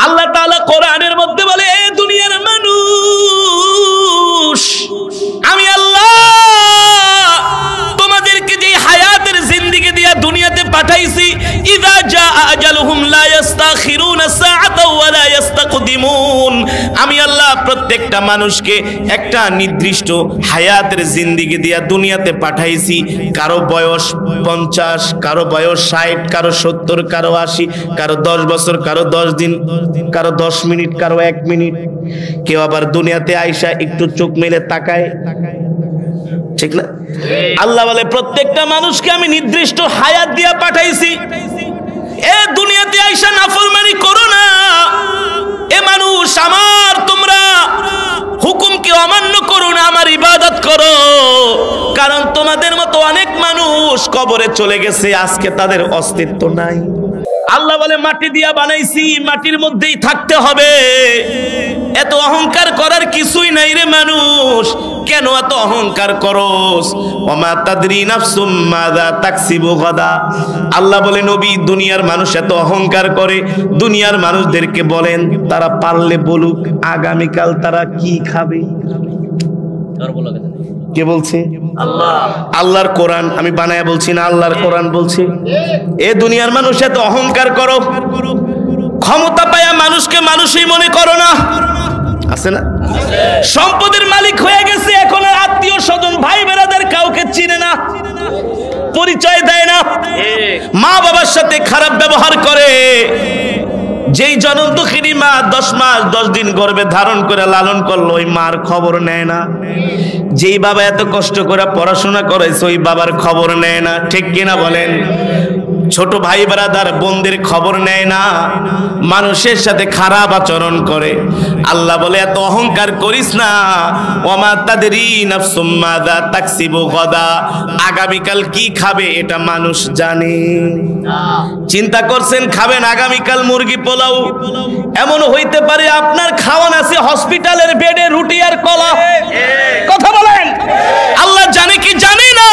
আল্লাহ তাআলা কোরআনের মধ্যে বলে, এ দুনিয়ার মানুষ, আমি আল্লাহ তোমাদেরকে যে হায়াতের জিন্দেগি দিয়া দুনিয়াতে পাঠাইছি, ইযা জা আজালুহুম লা ইস্তাখিরুনা সাআতাও ওয়া লা ইস্তাকদিমুন। আমি আল্লাহ প্রত্যেকটা মানুষকে একটা নির্দিষ্ট হায়াতের জিন্দেগি দিয়া দুনিয়াতে পাঠাইছি। কারো বয়স 50, কারো বয়স 60, কারো 70, কারো 80, কারো 10 বছর, কারো 10 দিন, কারো 10 মিনিট, কারো 1 মিনিট। কেউ আবার দুনিয়াতে আইসা একটু চোখ মেলে তাকায়, ঠিক না? আল্লাহ বলে প্রত্যেকটা মানুষকে আমি নির্দিষ্ট হায়াত দিয়া পাঠাইছি। এ দুনিয়াতে আইসা নাফরমানি করো না। এ মানুষ আমার, তোমরা হুকুমকে অমান্য করো না, আমার ইবাদত করো। কারণ তোমাদের মতো অনেক মানুষ কবরে চলে গেছে, আজকে তাদের অস্তিত্ব নাই। আল্লাহ বলে মাটি দিয়া বানাইছি, মাটির মধ্যেই থাকতে হবে। এত অহংকার করার কিছুই নাই রে মানুষ, কেন এত অহংকার করস? ওমা তাদরি নাফসুম মাযা তাকসিবু গাদা। আল্লাহ বলে নবী, দুনিয়ার মানুষ এত অহংকার করে, দুনিয়ার মানুষদেরকে বলেন তারা পারলে বলুক আগামীকাল তারা কি খাবে। কে বলছে? আল্লাহ। আল্লাহর কোরআন, আমি বানায়া বলছি না, আল্লাহর কোরআন বলছে। এ দুনিয়ার মানুষ এত অহংকার করো, ক্ষমতা পায়া মানুষকে মানুষই মনে করো না। আছে না? সম্পদের মালিক হয়ে গেছে, এখন আর আত্মীয় স্বজন ভাই বেরাদার কাউকে চিনে না, পরিচয় দেয় না, মা বাবার সাথে খারাপ ব্যবহার করে। যেই জনম দুঃখিনী মা 10 মাস 10 দিন গর্ভে ধারণ করে লালন করলো, ওই মার খবর নেয় না। যেই বাবা এত কষ্ট করে পড়াশোনা করেছে, ওই বাবার খবর নেয় না, ঠিক কিনা বলেন? ছোট ভাই ব্রাদার বোনদের খবর নেয় না, মানুষের সাথে খারাপ আচরণ করে। আল্লাহ বলে এত অহংকার করিস না। ওমা তাদরি নাফসুম মাযা তাকসিবু গাদা। আগামীকাল কি খাবে এটা মানুষ জানে। চিন্তা করছেন খাবেন আগামীকাল মুরগি পোলাও, এমন হইতে পারে আপনার খাওয়ান আছে হসপিটালের বেডে রুটি আর কলা। কথা বলেন, আল্লাহ জানে কি জানে না?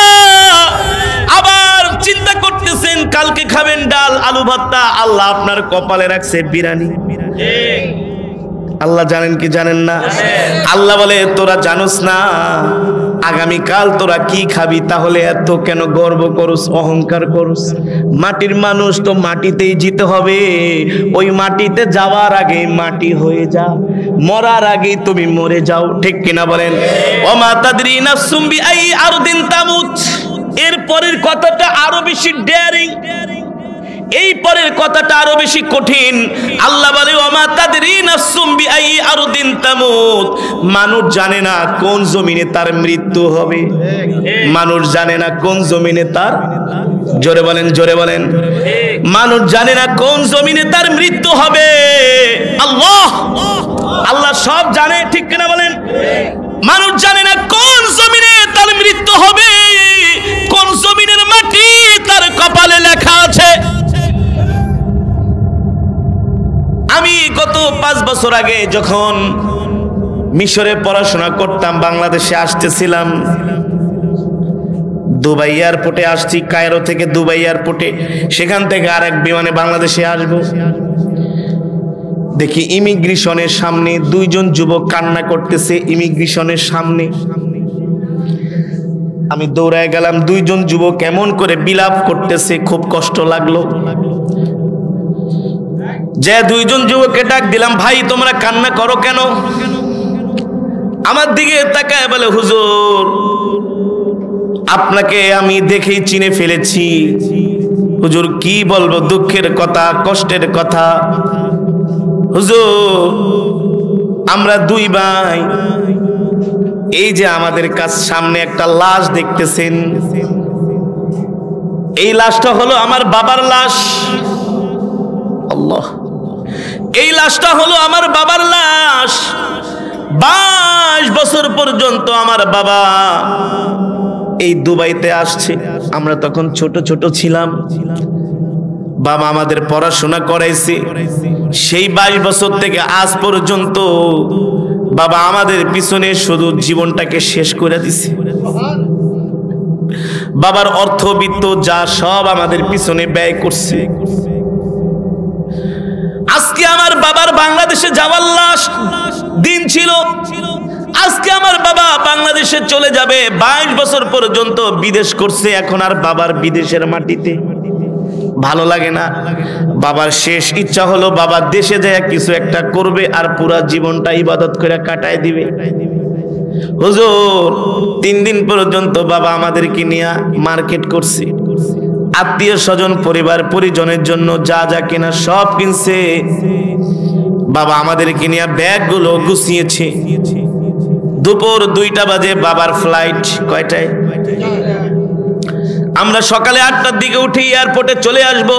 আবার চিন্তা করতেছেন কালকে খাবেন ডাল আলু ভর্তা, আল্লাহ আপনার কপালে রাখছে বিরিয়ানি। আল্লাহ জানেন কি জানেন না? আল্লাহ বলে তোরা জানোস না আগামীকাল তোরা কি খাবি, তাহলে এত কেন গর্ব করস, অহংকার করস? মাটির মানুষ তো মাটিতেই যেতে হবে। ওই মাটিতে যাওয়ার আগে মাটি হয়ে যা, মরার আগে তুমি মরে যাও, ঠিক কিনা বলেন? ওমা তাদরি নাফসুম বিআই আরদিন তামুত। এর পরের কথাটা আরো বেশি ডেয়ারিং, এই পরের কথাটা আরো বেশি কঠিন। আল্লাহ বলে ওমা তাদরি নাফসুম বিআই আরদিন তামুত। মানুষ জানে না কোন জমিনে তার মৃত্যু হবে, মানুষ জানে না কোন জমিনে তার, জোরে বলেন জোরে বলেন, মানুষ জানে না কোন জমিনে তার মৃত্যু হবে। আল্লাহ আল্লাহ সব জানে, ঠিক কিনা বলেন? মানুষ জানে না কোন জমিনে তার মৃত্যু হবে, কোন জমিনের মাটি তার কপালে লেখা আছে। আমি গত 5 বছর আগে যখন মিশরে পড়াশোনা করতাম, বাংলাদেশে আসতেছিলাম, দুবাই এয়ারপোর্টে আসছি, কায়রো থেকে দুবাই এয়ারপোর্টে, সেখান থেকে আরেক বিমানে বাংলাদেশে আসব। দেখি ইমিগ্রেশনের সামনে 2 জন যুবক কান্না করতেছে ইমিগ্রেশনের সামনে। আমি দৌড়ায় গেলাম, 2 জন যুবক এমন করে বিলাপ করতেছে, খুব কষ্ট লাগলো। যে 2 জন যুবককে ডাক দিলাম, ভাই তোমরা কান্না করো কেন? আমার দিকে তাকায় বলে, হুজুর আপনাকে আমি দেখেই চিনে ফেলেছি। হুজুর কি বলবো, দুঃখের কথা, কষ্টের কথা। হুজুর আমরা 2 ভাই, এই যে আমাদের কাছ সামনে একটা লাশ দেখতেছেন, এই লাশটা হলো আমার বাবার লাশ। আল্লাহ, এই লাশটা হলো আমার বাবার লাশ। 22 বছর পর্যন্ত আমার বাবা এই দুবাইতে আসছে। আমরা তখন ছোট ছোট ছিলাম, বাবা আমাদের পড়াশোনা করাইছে। সেই 22 বছর থেকে আজ পর্যন্ত বাবা আমাদের পিছনে শুধু জীবনটাকে শেষ করে দিছে। বাবার অর্থবিত্ত যা সব আমাদের পিছনে ব্যয় করছে। আজকে আমার বাবার বাংলাদেশে যাওয়ার লাস্ট দিন ছিল। আজকে আমার বাবা বাংলাদেশে চলে যাবে। 22 বছর পর্যন্ত বিদেশ করছে, এখন আর বাবার বিদেশের মাটিতে ভালো লাগে না। বাবার শেষ ইচ্ছা হলো বাবা দেশে যায় কিছু একটা করবে আর পুরা জীবনটা ইবাদত করে কাটায় দিবে। হুজুর 3 দিন পর্যন্ত বাবা আমাদেরকে নিয়ে মার্কেট করছে, আত্মীয় স্বজন পরিবার পরিজনের জন্য যা যা কেনা সব কিনছে। বাবা আমাদেরকে নিয়ে ব্যাগগুলো গুছিয়েছে। দুপুর 2টা বাজে বাবার ফ্লাইট। কয়টায়? আমরা সকালে 8টার দিকে উঠে এয়ারপোর্টে চলে আসব,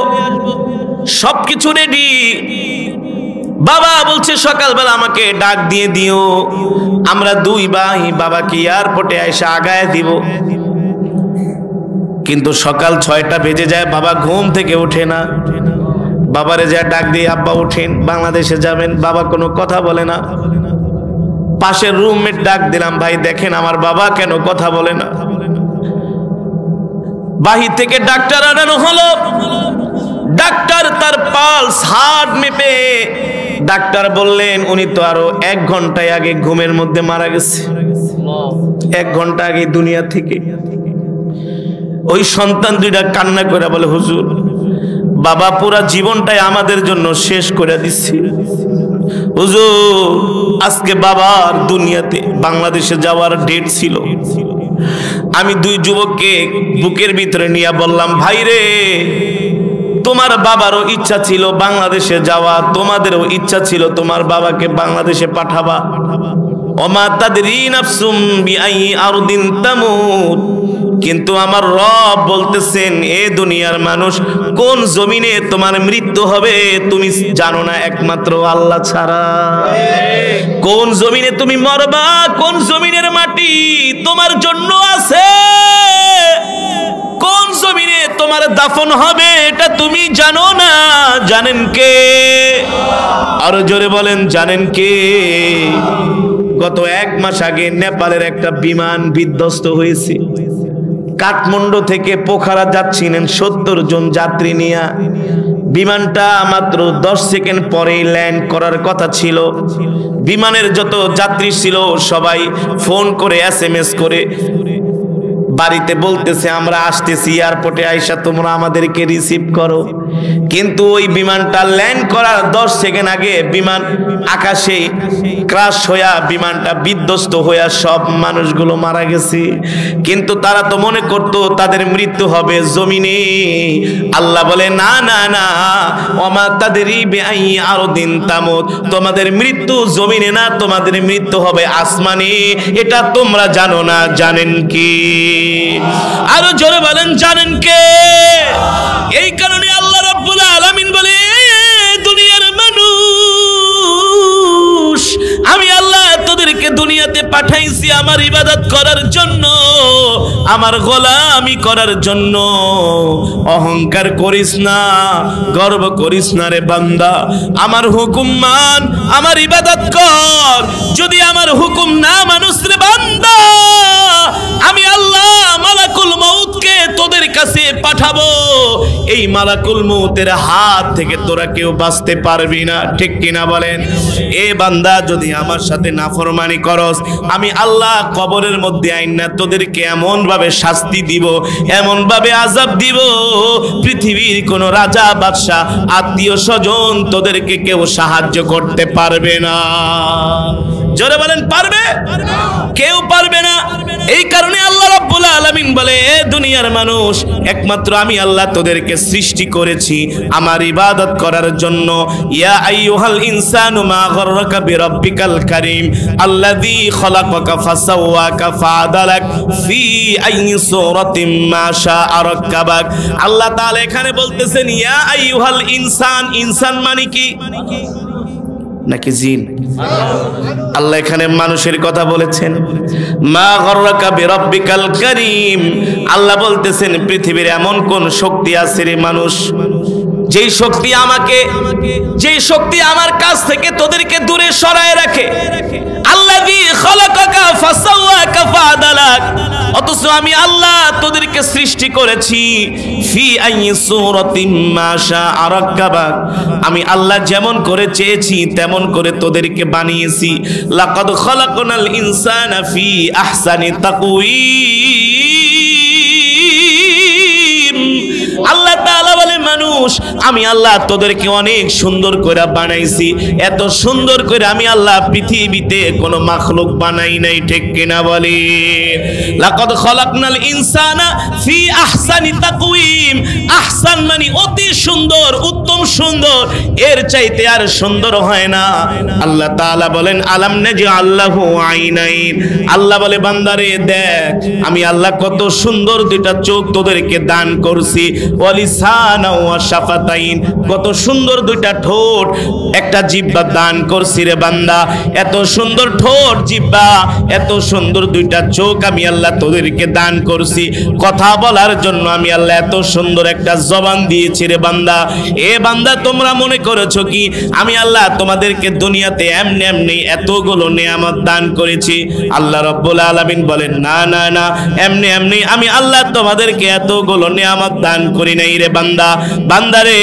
সবকিছু রেডি। বাবা বলছে সকালবেলা আমাকে ডাক দিয়ে দিও, আমরা 2 ভাই বাবাকে এয়ারপোর্টে এসে আগায় দিব। কিন্তু সকাল 6টা বেজে যায়, বাবা ঘুম থেকে ওঠে না। বাবারে যা ডাক দিয়ে আব্বা উঠেন, বাংলাদেশে যাবেন। বাবা কোনো কথা বলে না। পাশের রুমমেট ডাক দিলাম, ভাই দেখেন আমার বাবা কেন কথা বলে না। বাহির থেকে ডাক্তার আনানো হলো। ডাক্তার তার পালস হার্ট মেপে ডাক্তার বললেন উনি তো আরো 1 ঘন্টা আগে ঘুমের মধ্যে মারা গেছে, 1 ঘন্টা আগে দুনিয়া থেকে। ওই সন্তান 2টা কান্না করে বলে, হুজুর বাবা পুরা জীবনটাই আমাদের জন্য শেষ করে দিচ্ছে। হুজুর আজকে বাবার দুনিয়াতে বাংলাদেশে যাওয়ার ডেট ছিল। আমি 2 যুবককে বুকের ভিতরে নিয়ে বললাম, ভাই রে তোমার বাবারও ইচ্ছা ছিল বাংলাদেশে যাওয়া, তোমাদেরও ইচ্ছা ছিল তোমার বাবাকে বাংলাদেশে পাঠাবা। ওমা তাদরি নাফসুম বিআই আরদিন তামুত। কিন্তু আমার রব বলতেছেন, এ দুনিয়ার মানুষ কোন জমিনে তোমার মৃত্যু হবে তুমি জানো না একমাত্র আল্লাহ ছাড়া। কোন জমিনে তুমি মরবা, কোন জমিনের মাটি তোমার জন্য আছে, কোন জমিনে তোমার দাফন হবে এটা তুমি জানো না। জানেন কে? আরো জোরে বলেন, জানেন কে? গত 1 মাস আগে নেপালের একটা বিমান বিধ্বস্ত হয়েছে। কাঠমান্ডু থেকে পোখারা যাচ্ছিলেন 70 জন যাত্রী নিয়ে। বিমানটা মাত্র 10 সেকেন্ড পরেই ল্যান্ড করার কথা ছিল। বিমানের যত যাত্রী ছিল সবাই ফোন করে SMS করে বাড়িতে বলতেছে আমরা আসতেছি, এয়ারপোর্টে আইসা তোমরা আমাদেরকে রিসিভ করো। কিন্তু ওই বিমানটা ল্যান্ড করার 10 সেকেন্ড আগে বিমান আকাশে ক্রাশ হইয়া বিমানটা বিধ্বস্ত হইয়া সব মানুষগুলো মারা গেছে। কিন্তু তারা তো মনে করতো তাদের মৃত্যু হবে জমিনে। আল্লাহ বলে না না না, ওমা তাদরি বিআই আরদিন তামুত। তোমাদের মৃত্যু জমিনে না, তোমাদের মৃত্যু হবে আসমানে। এটা তোমরা জানো না। জানেন কি? আরো জোরে বলেন, জানেন কে? এই কারণে আল্লাহ রাব্বুল আলামিন বলে, দুনিয়ার মানুষ আমি আল্লাহ তোদেরকে দুনিয়াতে পাঠাইছি আমার ইবাদত করার জন্য, আমার গোলামি করার জন্য। অহংকার করিস না, গর্ব করিস না রে বান্দা। আমার হুকুম মান, আমার ইবাদত কর। যদি আমার হুকুম না মানুস রে বান্দা, আমি আল্লাহ মালাকুল মউতকে তোদের কাছে পাঠাবো। এই মালাকুল মউতের হাত থেকে তোরা কেউ বাঁচতে পারবি না। ঠিক কিনা বলেন? এ বান্দা যদি আমার সাথে নাফরমানি করস, আমি আল্লাহ কবরের মধ্যে আইনা তোদেরকে এমন ভাবে শাস্তি দিব, এমন ভাবে আযাব দিব, পৃথিবীর কোন রাজা বাদশা আত্মীয় স্বজন তোদেরকে কেউ সাহায্য করতে পারবে না। জোরে বলেন, পারবে? কেউ পারবে না। এই কারণে আল্লাহ রাব্বুল আলামিন বলে, দুনিয়ার মানুষ একমাত্র আমি আল্লাহ তোদেরকে সৃষ্টি করেছি আমার ইবাদত করার জন্য। ইয়া আইয়ুহাল ইনসানু মা গররাকা বিরাব্বিকাল কারীম আল্লাযী খলাকাকা ফাসাওয়াকা ফাআদালাক ফি আইয়ি সূরাতিন মা শাআ রাক্কাবাক। আল্লাহ তাআলা এখানে বলতেছেন ইয়া আইয়ুহাল ইনসান। ইনসান মানে কি? নাকি জিন? আল্লাহ এখানে মানুষের কথা বলেছেন। মা গররাকা বিরাব্বিকাল কারীম। আল্লাহ বলতেছেন পৃথিবীর এমন কোন শক্তি আছে রে মানুষ, যেই শক্তি আমাকে, যেই শক্তি আমার কাছ থেকে তোদেরকে দূরে সরায় রাখে। আল্লাযী খলাকাকা ফাসাওয়াকা ফাআদালাক। ও অথচ আমি আল্লাহ তোদেরকে সৃষ্টি করেছি ফি আইয়ি সূরাতিম মা শাআ রাক্কাবাক, আমি আল্লাহ যেমন করে চেয়েছি তেমন করে তোদেরকে বানিয়েছি। লাকাদ খালাকনাল ইনসানা ফি আহসানি তাকওয়িম, আল্লাহ তাআলা বলে মানুষ আমি আল্লাহ তোদেরকে অনেক সুন্দর করে বানাইছি। এত সুন্দর করে আমি আল্লাহ পৃথিবীতে কোনো মাখলুক বানাই নাই, ঠিক কিনা বলে? লাকাদ খালাকনাল ইনসানা ফি আহসানি তাকওয়িম, আহসান মানে অতি সুন্দর, উত্তম সুন্দর, এর চাইতে আর সুন্দর হয় না। আল্লাহ তাআলা বলেন আলাম নাজআল লাহু আইনাইন, আল্লাহ বলে বান্দারে দেখ আমি আল্লাহ কত সুন্দর দুইটা চোখ তোদেরকে দান করছি, ওয়া লিসানা ওয়া শাফাতাইন, কত সুন্দর দুইটা ঠোঁট একটা জিহ্বা দান করছি রে বান্দা। এত সুন্দর ঠোঁট, জিহ্বা, এত সুন্দর দুইটা চোখ আমি আল্লাহ তোদেরকে দান করছি। কথা বলার জন্য আমি আল্লাহ এত সুন্দর একটা জবান দিয়েছি রে বান্দা। এ বান্দা তোমরা মনে করেছো কি আমি আল্লাহ তোমাদেরকে দুনিয়াতে এমনি এমনি এতগুলো নেয়ামত দান করেছি? আল্লাহ রাব্বুল আলামিন বলেন না না না, এমনি এমনি আমি আল্লাহ তোমাদেরকে এতগুলো নেয়ামত দান করি নাই রে বান্দা। বান্দারে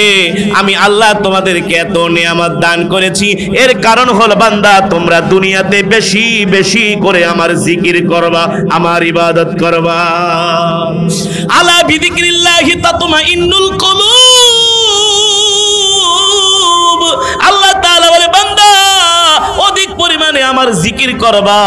আমি আল্লাহ তোমাদেরকে এত নেয়ামত দান করেছি, এর কারণ হলো বান্দা তোমরা দুনিয়াতে বেশি বেশি করে আমার জিকির করবা, আমার ইবাদত করবা। আলা বিযিকরিল্লাহি তাতমাইন্নুল কুলুব, আল্লাহ তাআলা বলে বান্দা অধিক পরিমাণে আমার জিকির করবা।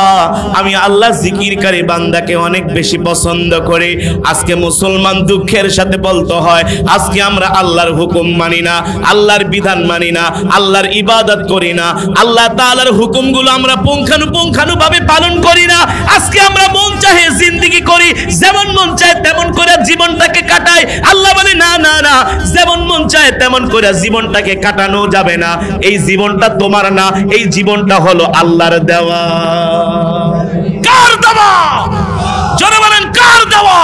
আমি আল্লাহ জিকিরকারী বান্দাকে অনেক বেশি পছন্দ করে। আজকে মুসলমান দুঃখের সাথে বলতে হয় আজকে আমরা আল্লাহর হুকুম মানি না, আল্লাহর বিধান মানি না, আল্লাহর ইবাদত করি না, আল্লাহ তাআলার হুকুমগুলো আমরা পুঙ্খানুপুঙ্খানুভাবে পালন করি না। আজকে আমরা মন চাহে জিন্দেগি করি, যেমন মন চায় তেমন করে জীবনটাকে কাটাই। আল্লাহ বলে না না না, যেমন মন চায় তেমন করে জীবনটাকে কাটানো যাবে না। এই জীবনটা তোমার না, এই জীবনটা হলো আল্লাহর দেওয়া। কার দেওয়া? জোরে বলেন কার দেওয়া?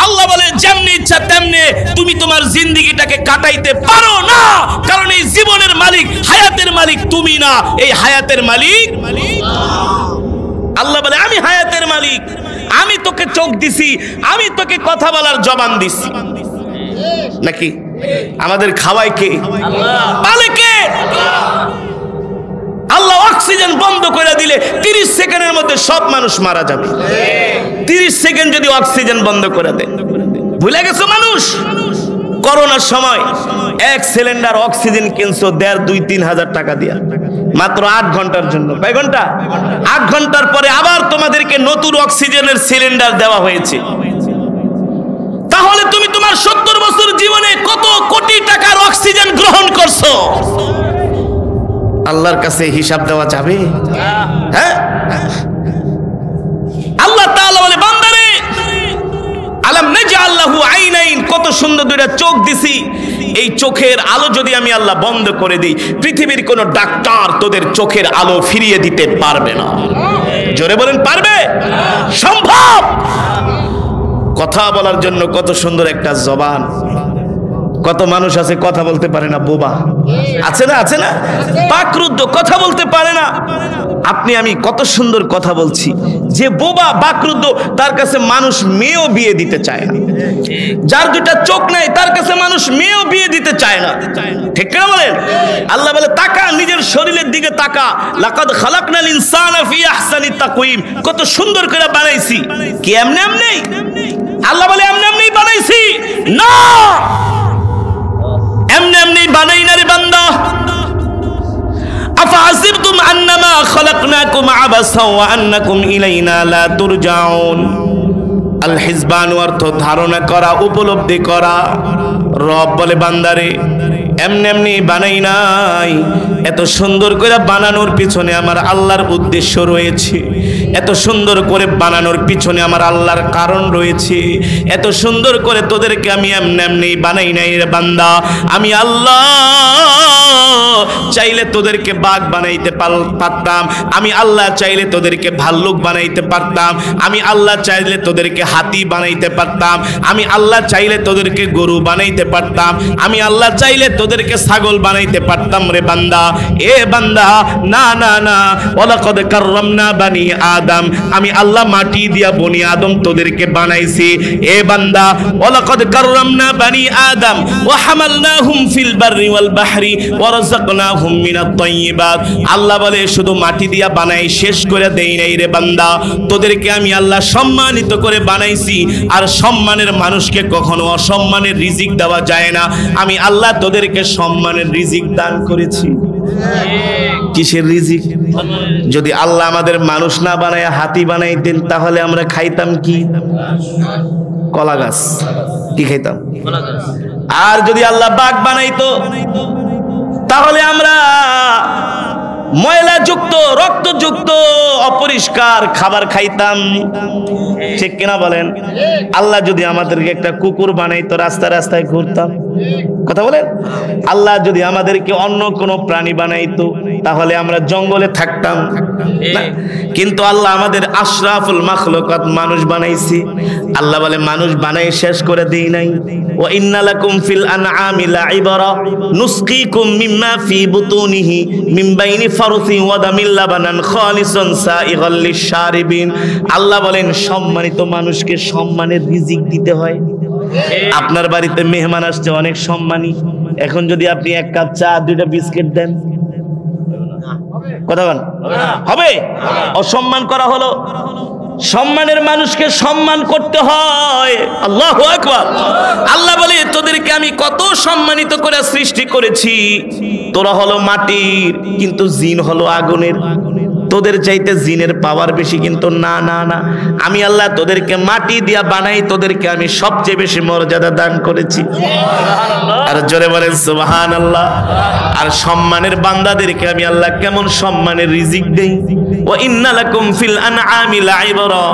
আল্লাহ বলে যেমনি ইচ্ছা তেমনি তুমি তোমার জিন্দেগিটাকে কাটাইতে পারো না, কারণ এই জীবনের মালিক, হায়াতের মালিক তুমি না, এই হায়াতের মালিক আল্লাহ বলে আমি হায়াতের মালিক, আমি তোকে চোখ দিছি, আমি তোকে কথা বলার জবান দিছি। নাকি আমাদের খাওয়াই কে? পালে কে? আল্লাহ অক্সিজেন বন্ধ করে দিলে 30 সেকেন্ডের মধ্যে সব মানুষ মারা যাবে। 30 সেকেন্ড যদি অক্সিজেন বন্ধ করে দেয়, ভুলে গেছো মানুষ? করোনার সময় এক সিলিন্ডার অক্সিজেন কিনছো 1.5-2-3 হাজার টাকা দিয়া, মাত্র 8 ঘন্টার জন্য। কয় ঘন্টা? 8 ঘন্টার পরে আবার তোমাদেরকে নতুন অক্সিজেনের সিলিন্ডার দেওয়া হয়েছে। তাহলে তুমি তোমার 70 বছর জীবনে কত কোটি টাকার অক্সিজেন গ্রহণ করছো? আল্লাহর কাছে হিসাব দেওয়া যাবে? হ্যাঁ, আল্লাহ তাআলা বলে বান্দারে আলাম নাজআল লাহু আইনাইন, কত সুন্দর দুইটা চোখ দিছি। এই চোখের আলো যদি আমি আল্লাহ বন্ধ করে দিই, পৃথিবীর কোন ডাক্তার তোদের চোখের আলো ফিরিয়ে দিতে পারবে না। জোরে বলেন পারবে? সম্ভব। কথা বলার জন্য কত সুন্দর একটা জবান। কত মানুষ আছে কথা বলতে পারে না, বোবা আছে না? আছে না? বাকরুদ্ধ, কথা বলতে পারে না। আপনি আমি কত সুন্দর কথা বলছি, যে বোবা বাকরুদ্ধ তার কাছে মানুষ মেয়েও বিয়ে দিতে চায় না। যার দুইটা চোখ নাই তার কাছে মানুষ মেয়েও বিয়ে দিতে চায় না, ঠিক না বলেন? আল্লাহ বলে তাকা, নিজের শরীরের দিকে তাকা। লাকাদ খালাকনাল ইনসানা ফি আহসানি তাকওয়িম, কত সুন্দর করে বানাইছি। কি এমনি এমনি? আল্লাহ বলে এমনি এমনি বানাইছি না, এমনি এমনি বানাই না রে বান্দা। আফাসিবতুম আন্নামা খালাকনাকুম আবাসা ওয়া আন্নাকুম ইলাইনা লা তুরজাউন। আল হিসবান অর্থ ধারণা করা, উপলব্ধি করা। রব বলে বান্দারে এমনি এমনি বানাই নাই, এত সুন্দর করে বানানোর পিছনে আমার আল্লাহর উদ্দেশ্য রয়েছে। এত সুন্দর করে বানানোর পিছনে আমার আল্লাহর কারণ রয়েছে। এত সুন্দর করে তোদেরকে আমি এমনি এমনি বানাই নাই রে বান্দা। আমি আল্লাহ চাইলে তোদেরকে বাঘ বানাইতে পারতাম, আমি আল্লাহ চাইলে তোদেরকে ভাল্লুক বানাইতে পারতাম, আমি আল্লাহ চাইলে তোদেরকে হাতি বানাইতে পারতাম, আমি আল্লাহ চাইলে তোদেরকে গরু বানাইতে পারতাম, আমি আল্লাহ চাইলে তোদেরকে ছাগল বানাইতে পারতাম রে বান্দা। এ বান্দা, না না না, ওয়ালাকাদ কাররামনা বানি আদম, আমি আল্লাহ মাটি দিয়া বনি আদম তোদেরকে বানাইছি। এ বান্দা, ওয়ালাকাদ কাররামনা বানি আদম ওয়া হামালনাহুম ফিল বাররি ওয়াল বাহরি ওয়া রাযাকনাহুম মিনাত তাইয়্যিবাত। আল্লাহ বলে শুধু মাটি দিয়া বানাই শেষ করে দেই নাই রে বান্দা, তোদেরকে আমি আল্লাহ সম্মানিত করে বানাইছি। আর সম্মানের মানুষকে কখনো অসম্মানের রিজিক দেওয়া যায় না। আমি আল্লাহ তোদেরকে সম্মানের রিজিক দান করেছি। কিসের রিজিক? যদি আল্লাহ আমাদের মানুষ না বানায় হাতি বানাইতেন তাহলে আমরা খাইতাম কি? কলা গাছ। কি খাইতাম? আর যদি আল্লাহ বাঘ বানাইতো তাহলে আমরা ময়লাযুক্ত রক্তযুক্ত অপরিষ্কার খাবার খাইতাম। ঠিক কিনা বলেন? আল্লাহ যদি আমাদেরকে একটা কুকুর বানাইতো রাস্তায় রাস্তায় ঘুরতাম। কথা বলেন? আল্লাহ যদি আমাদেরকে অন্য কোনো প্রাণী বানাইতো তাহলে আমরা জঙ্গলে থাকতাম না। কিন্তু আল্লাহ আমাদের আশরাফুল মাখলুকাত মানুষ বানাইছে। আল্লাহ বলে মানুষ বানাই শেষ করে দেই নাই। ওয়া ইন্না লাকুম ফিল আনআমি লাইবরা নুসকিকুম মিম্মা ফি বুতুনিহি মিন বাইনি ফারসি ওয়া দামিল লাবানান খালিসান সাইগাল লিশারিবিন। আল্লাহ বলেন সম্মানিত মানুষকে সম্মানের রিজিক দিতে হয়। আপনার বাড়িতে মেহমান আসছে অনেক সম্মানী, এখন যদি আপনি এক কাপ চা দুইটা বিস্কিট দেন, কথা বলেন হবে? অসম্মান করা হলো। সম্মানের মানুষকে সম্মান করতে হয়। আল্লাহু আকবার। আল্লাহ বলে তোদেরকে আমি কত সম্মানিত করে সৃষ্টি করেছি। তোরা হলো মাটির কিন্তু জিন হলো আগুনের। তোদের চাইতে জিনের পাওয়ার বেশি, কিন্তু না না না, আমি আল্লাহ তোদেরকে মাটি দিয়া বানাই, তোদেরকে আমি সবচেয়ে বেশি মর্যাদা দান করেছি। আর জোরে বলেন সুবহানাল্লাহ। আর সম্মানের বান্দাদেরকে আমি আল্লাহ কেমন সম্মানের রিজিক দেই। ওয়া ইন্না লাকুম ফিল আনআমি লাইবরা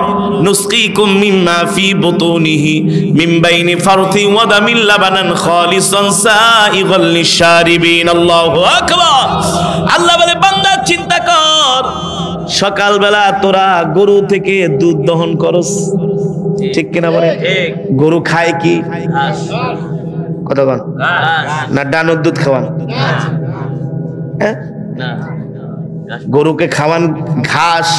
নুসকিকুম মিম্মা ফি বুতুনিহি মিন বাইনি ফারথি ওয়া দামিল লাবানান খালিসান সাইগাল লিশারিবিন। আল্লাহু আকবার। আল্লাহ বলে বান্দা চিন্তা কর, সকালবেলা তোরা গরু থেকে দুধ দহন করস, ঠিক কিনা বলে? গরু খায় কি? কথা বল না, ডানোর দুধ খাওয়ান? গরুকে খাওয়ান ঘাস,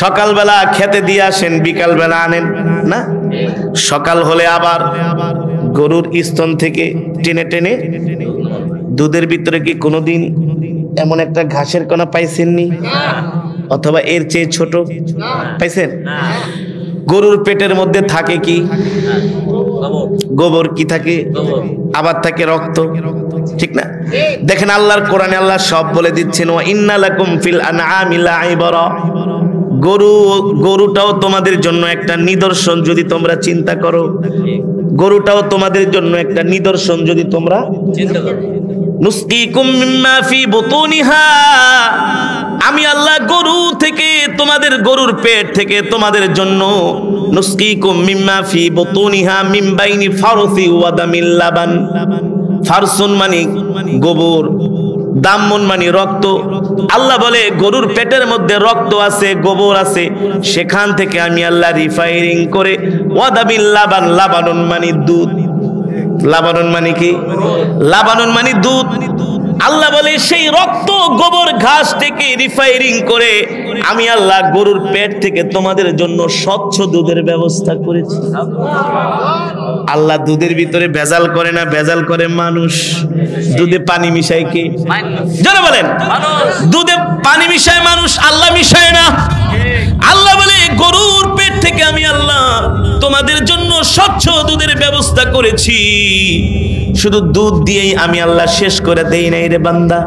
সকালবেলা খেতে দিয়ে আসেন, বিকালবেলা আনেন না? সকাল হলে আবার গরুর স্তন থেকে টেনে টেনে দুধের ভিতরে কি কোনোদিন এমন একটা ঘাসের কণা পাইছেননি? অথবা এর চেয়ে ছোট পাইছেন? গরুর পেটের মধ্যে থাকে কি? গোবর। কি থাকে? আবার থাকে রক্ত, ঠিক না? দেখেন আল্লাহর কোরআনে আল্লাহ সব বলে দিচ্ছেন। ওয়া ইন্না লাকুম ফিল আনআমি লাইবরা। গরুটাও তোমাদের জন্য একটা নিদর্শন যদি তোমরা চিন্তা করো। গরুটাও তোমাদের জন্য একটা নিদর্শন যদি তোমরা চিন্তা করো। নুসকিকুম মিম্মা ফি বুতুনিহা, আমি আল্লাহ গরু থেকে, তোমাদের গরুর পেট থেকে তোমাদের জন্য, নুসকিকুম মিম্মা ফি বুতুনিহা মিন বাইনি ফারসি ওয়া দামিল লাবান। ফারসুন মানে গোবর, দামন মানে রক্ত। আল্লাহ বলে গরুর পেটের মধ্যে রক্ত আছে, গোবর আছে, সেখান থেকে আমি আল্লাহ রিফাইনিং করে ওয়া দামিল লাবান, লাবানুন মানে দুধ। লাবানুন মানে কি? লাবানুন মানে দুধ। আল্লাহ বলে সেই রক্ত গোবর ঘাস থেকে রিফাইনিং করে আমি আল্লাহ গরুর পেট থেকে তোমাদের জন্য স্বচ্ছ দুধের ব্যবস্থা করেছি। আল্লাহ দুধের ভিতরে ভেজাল করে না, ভেজাল করে মানুষ। দুধে পানি মিশায় কে? যারা বলেন দুধে পানি মিশায় মানুষ, আল্লাহ মিশায় না। আল্লাহ বলে গরুর পেট থেকে আমি আল্লাহ তোমাদের জন্য স্বচ্ছ দুধের ব্যবস্থা করেছি। শুধু দুধ দিয়েই আমি আল্লাহ শেষ করে দেই নাই রে বান্দা।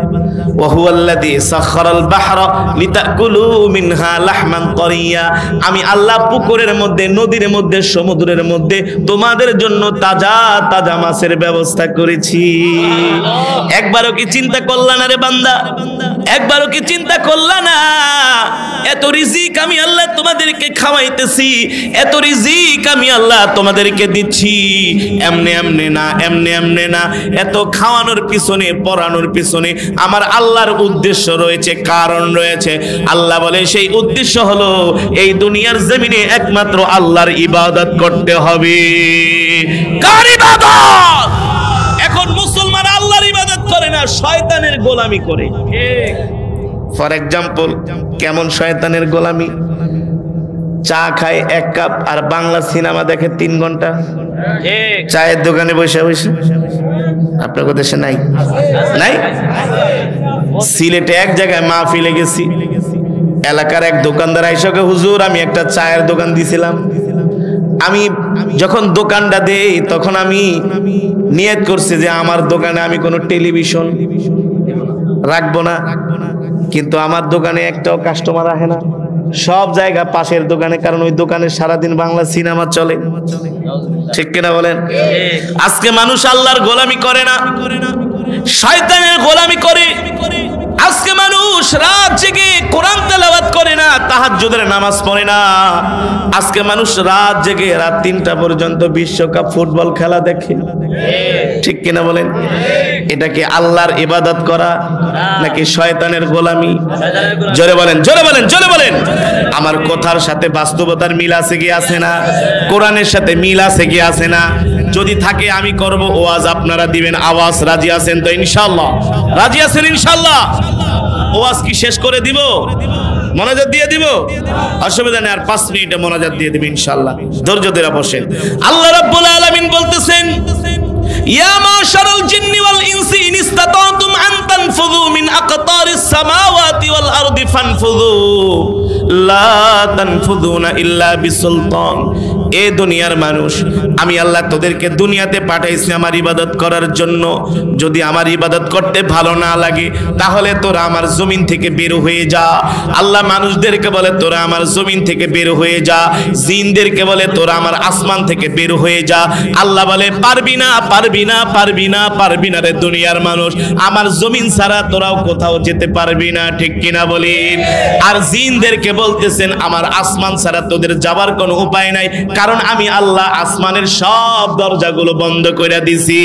ওয়া হুয়াল্লাযী সাখখারাল বাহরা লিতাকুলু মিনহা লাহমান তারিয়া। আমি আল্লাহ পুকুরের মধ্যে, নদীর মধ্যে, সমুদ্রের মধ্যে তোমাদের জন্য তাজা তাজা মাছের ব্যবস্থা করেছি। একবারও কি চিন্তা করলা না রে বান্দা? একবারও কি চিন্তা করলা না? এত রিজিক আমি আল্লাহ তোমাদেরকে খাওয়াইতেছি, এত রিজিক আমি আল্লাহ তোমাদেরকে দিচ্ছি। এমনে এমনে না, এমনে এমনে না। এত খাওয়ানোর পিছনে, পড়ানোর পিছনে আমার আল্লাহর উদ্দেশ্য রয়েছে, কারণ রয়েছে। আল্লাহ বলে সেই উদ্দেশ্য হলো এই দুনিয়ার জমিনে একমাত্র আল্লাহর ইবাদত করতে হবে। কার ইবাদত? না, শয়তানের গোলামি করে। ফর এক্সাম্পল, কেমন শয়তানের গোলামি? চা খায় 1 কাপ আর বাংলা সিনেমা দেখে 3 ঘন্টা চায়ের দোকানে বসে বসে। আপনার দেশে নাই? নাই? সিলেটে এক জায়গায় মাহফিলে গেছি, এলাকার এক দোকানদার আইসকে, হুজুর আমি একটা চায়ের দোকান দিছিলাম, আমি যখন দোকানটা দেই তখন আমি নিয়ত করছি যে আমার দোকানে আমি কোনো টেলিভিশন রাখবো না, কিন্তু আমার দোকানে একটাও কাস্টমার আসে না, সব জায়গা পাশের দোকানে, কারণ ওই দোকানে সারাদিন বাংলা সিনেমা চলে। ঠিক কিনা বলেন? আজকে মানুষ আল্লাহর গোলামি করে না, শয়তানের গোলামি করে। আজকে মানুষ রাত জেগে কোরআন তেলাওয়াত করে না, তাহাজ্জুদের নামাজ পড়ে না। আজকে মানুষ রাত জেগে রাত 3টা পর্যন্ত বিশ্বকাপ ফুটবল খেলা দেখে। ঠিক কিনা বলেন? এটা কি আল্লাহর ইবাদত করা নাকি শয়তানের গোলামি? জোরে বলেন, জোরে বলেন, জোরে বলেন। আমার কথার সাথে বাস্তবতার মিল আছে কি আছে না? কোরআনের সাথে মিল আছে কি আছে না? যদি থাকে আমি করব ওয়াজ, আপনারা দিবেন আওয়াজ। রাজি আছেন তো ইনশাআল্লাহ? রাজি আছেন ইনশাআল্লাহ? ওয়াজ কি শেষ করে দিব? মোনাজাত দিয়ে দিব? অসুবিধা নেই, আর 5 মিনিটে মোনাজাত দিয়ে দিব ইনশাআল্লাহ। ধৈর্য ধরে বসেন। আল্লাহ রাব্বুল আলামিন বলতেছেন, ইয়া মাশারাল জিন্নি ওয়াল ইনসি ইন ইসতাতাতুম আন তানফুযু মিন আকতারিস সামাওয়াতি ওয়াল আরদি ফানফুযু লা তানফুযুনা ইল্লা বিসুলতান। এ দুনিয়ার মানুষ, আমি আল্লাহ তোদেরকে দুনিয়াতে পাঠাইছি আমার ইবাদত করার জন্য। যদি আমার ইবাদত করতে ভালো না লাগে তাহলে তোরা আমার জমিন থেকে বের হয়ে যা। আল্লাহ মানুষদেরকে বলে তোরা আমার জমিন থেকে বের হয়ে যা, জিনদেরকে বলে তোরা আমার আসমান থেকে বের হয়ে যা। আল্লাহ বলে পারবি না, পারবি না, পারবি না, পারবি না রে দুনিয়ার মানুষ, আমার জমিন ছাড়া তোরাও কোথাও যেতে পারবি না। ঠিক কিনা বলেন? আর জিনদেরকে বলতেছেন আমার আসমান ছাড়া তোদের যাবার কোনো উপায় নাই, কারণ আমি আল্লাহ আসমানের সব দরজাগুলো বন্ধ করে দিছি।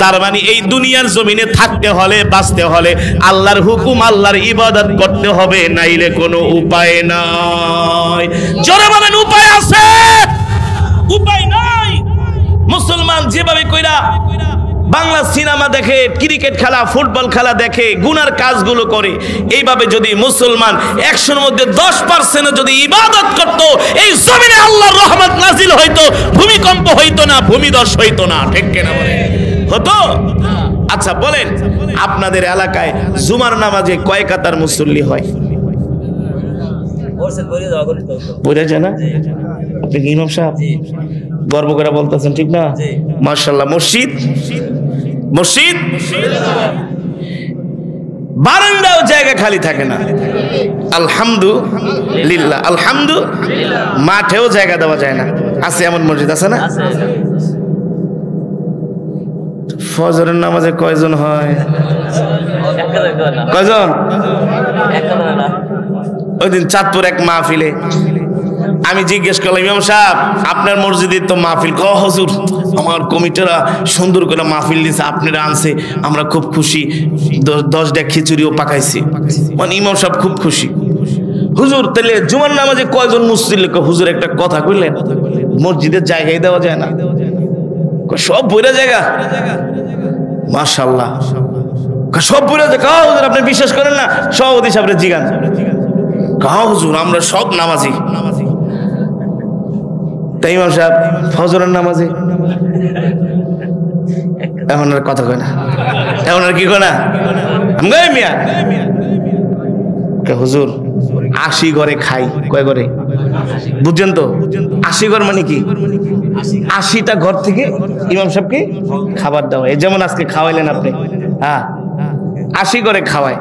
তার মানে এই দুনিয়ার জমিনে থাকতে হলে, বাঁচতে হলে আল্লাহর হুকুম, আল্লাহর ইবাদত করতে হবে, নাইলে কোনো উপায় নাই। জোরে বলেন, উপায় আছে? উপায় নাই। মুসলমান যেভাবে কইরা বাংলা সিনেমা দেখে, ক্রিকেট খেলা, ফুটবল খেলা দেখে, গুনার কাজগুলো করে, এইভাবে যদি মুসলমান 100-এর মধ্যে 10% যদি ইবাদত করত, এই জমিনে আল্লাহর রহমত নাজিল হইতো, ভূমিকম্প হইতো না, ভূমিধস হইতো না। ঠিক কিনা বলেন? হতো? আচ্ছা বলেন, আপনাদের এলাকায় জুমার নামাজে কয় কাতার মুসল্লি হয়? বুঝা যায় না? আপনি কি ইমাম সাহেব গর্ব করে বলতেছেন? ঠিক না? মাশাআল্লাহ। মসজিদ, মসজিদ বারান্দাও জায়গা খালি থাকে না। আলহামদুলিল্লাহ, আলহামদুলিল্লাহ। মাঠেও জায়গা দেওয়া যায় না। আছে এমন মসজিদ? আছে না? ফজরের নামাজে কয়জন হয়? কয়জন? ওই দিন চাঁদপুর এক মাহফিলে আমি জিজ্ঞেস করলাম, ইমাম সাহেব আপনার মসজিদে তো মাহফিল? ক হুজুর আমার কমিটিরা সুন্দর করে মাহফিল দিয়েছে, আপনারা আনছে, আমরা খুব খুশি, 10টা খিচুড়িও পাকাইছি। মানে ইমাম সাহেব খুব খুশি। হুজুর তাহলে জুমার নামাজে কয়জন মুসল্লি? হুজুর একটা কথা কইলেন, মসজিদের জায়গায় দেওয়া যায় না, সব বইরা জায়গা। মাশাআল্লাহ, সব বইরা জায়গা। হুজুর আপনি বিশ্বাস করেন না? সভাপতি সাহেবরে জিগান। কাহ হুজুর আমরা সব নামাজি। তাই ইমাম সাহেব ফজরের নামাজে এখন আর কথা কয় না, এখন আর কি কয় না? মিয়া হুজুর 80 ঘরে খাই। কয় ঘরে? বুঝছেন তো? 80 ঘর মানে কি? 80টা ঘর থেকে ইমাম সাহেবকে খাবার দেওয়া। এই যেমন আজকে খাওয়াইলেন আপনি, হ্যাঁ 80 ঘরে খাওয়ায়।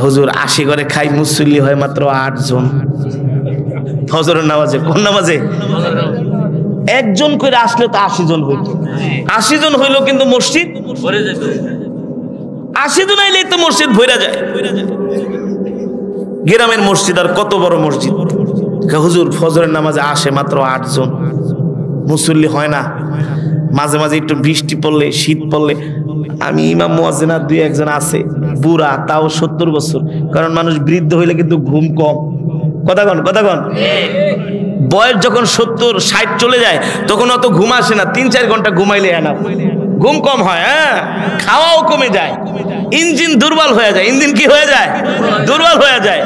হুজুর 80 ঘরে খাই, মুসল্লি হয় মাত্র 8 জন ফজরের নামাজে। কোন নামাজে? একজন করে আসলে তো 80 জন হইত। 80 জন হইলো কিন্তু মসজিদ ভরে যেত। 80 জন আইলেই তো মসজিদ ভরে যায়। গ্রামের মসজিদ আর কত বড় মসজিদ। হুজুর ফজরের নামাজে আসে মাত্র 8 জন, মুসল্লি হয় না। মাঝে মাঝে একটু বৃষ্টি পড়লে, শীত পড়লে আমি ইমাম মুয়াজ্জিন আর 2-1 জন আছে বুড়া, তাও 70 বছর। কারণ মানুষ বৃদ্ধ হইলে কিন্তু ঘুম কম। কথা কন, কথা কন। বয়স যখন 70-60 চলে যায় তখন অত ঘুম আসে না, 3-4 ঘন্টা ঘুমাইলে না ঘুম কম হয়, হ্যাঁ খাওয়াও কমে যায়, ইঞ্জিন দুর্বল হয়ে যায়। ইঞ্জিন কি হয়ে যায়? দুর্বল হয়ে যায়।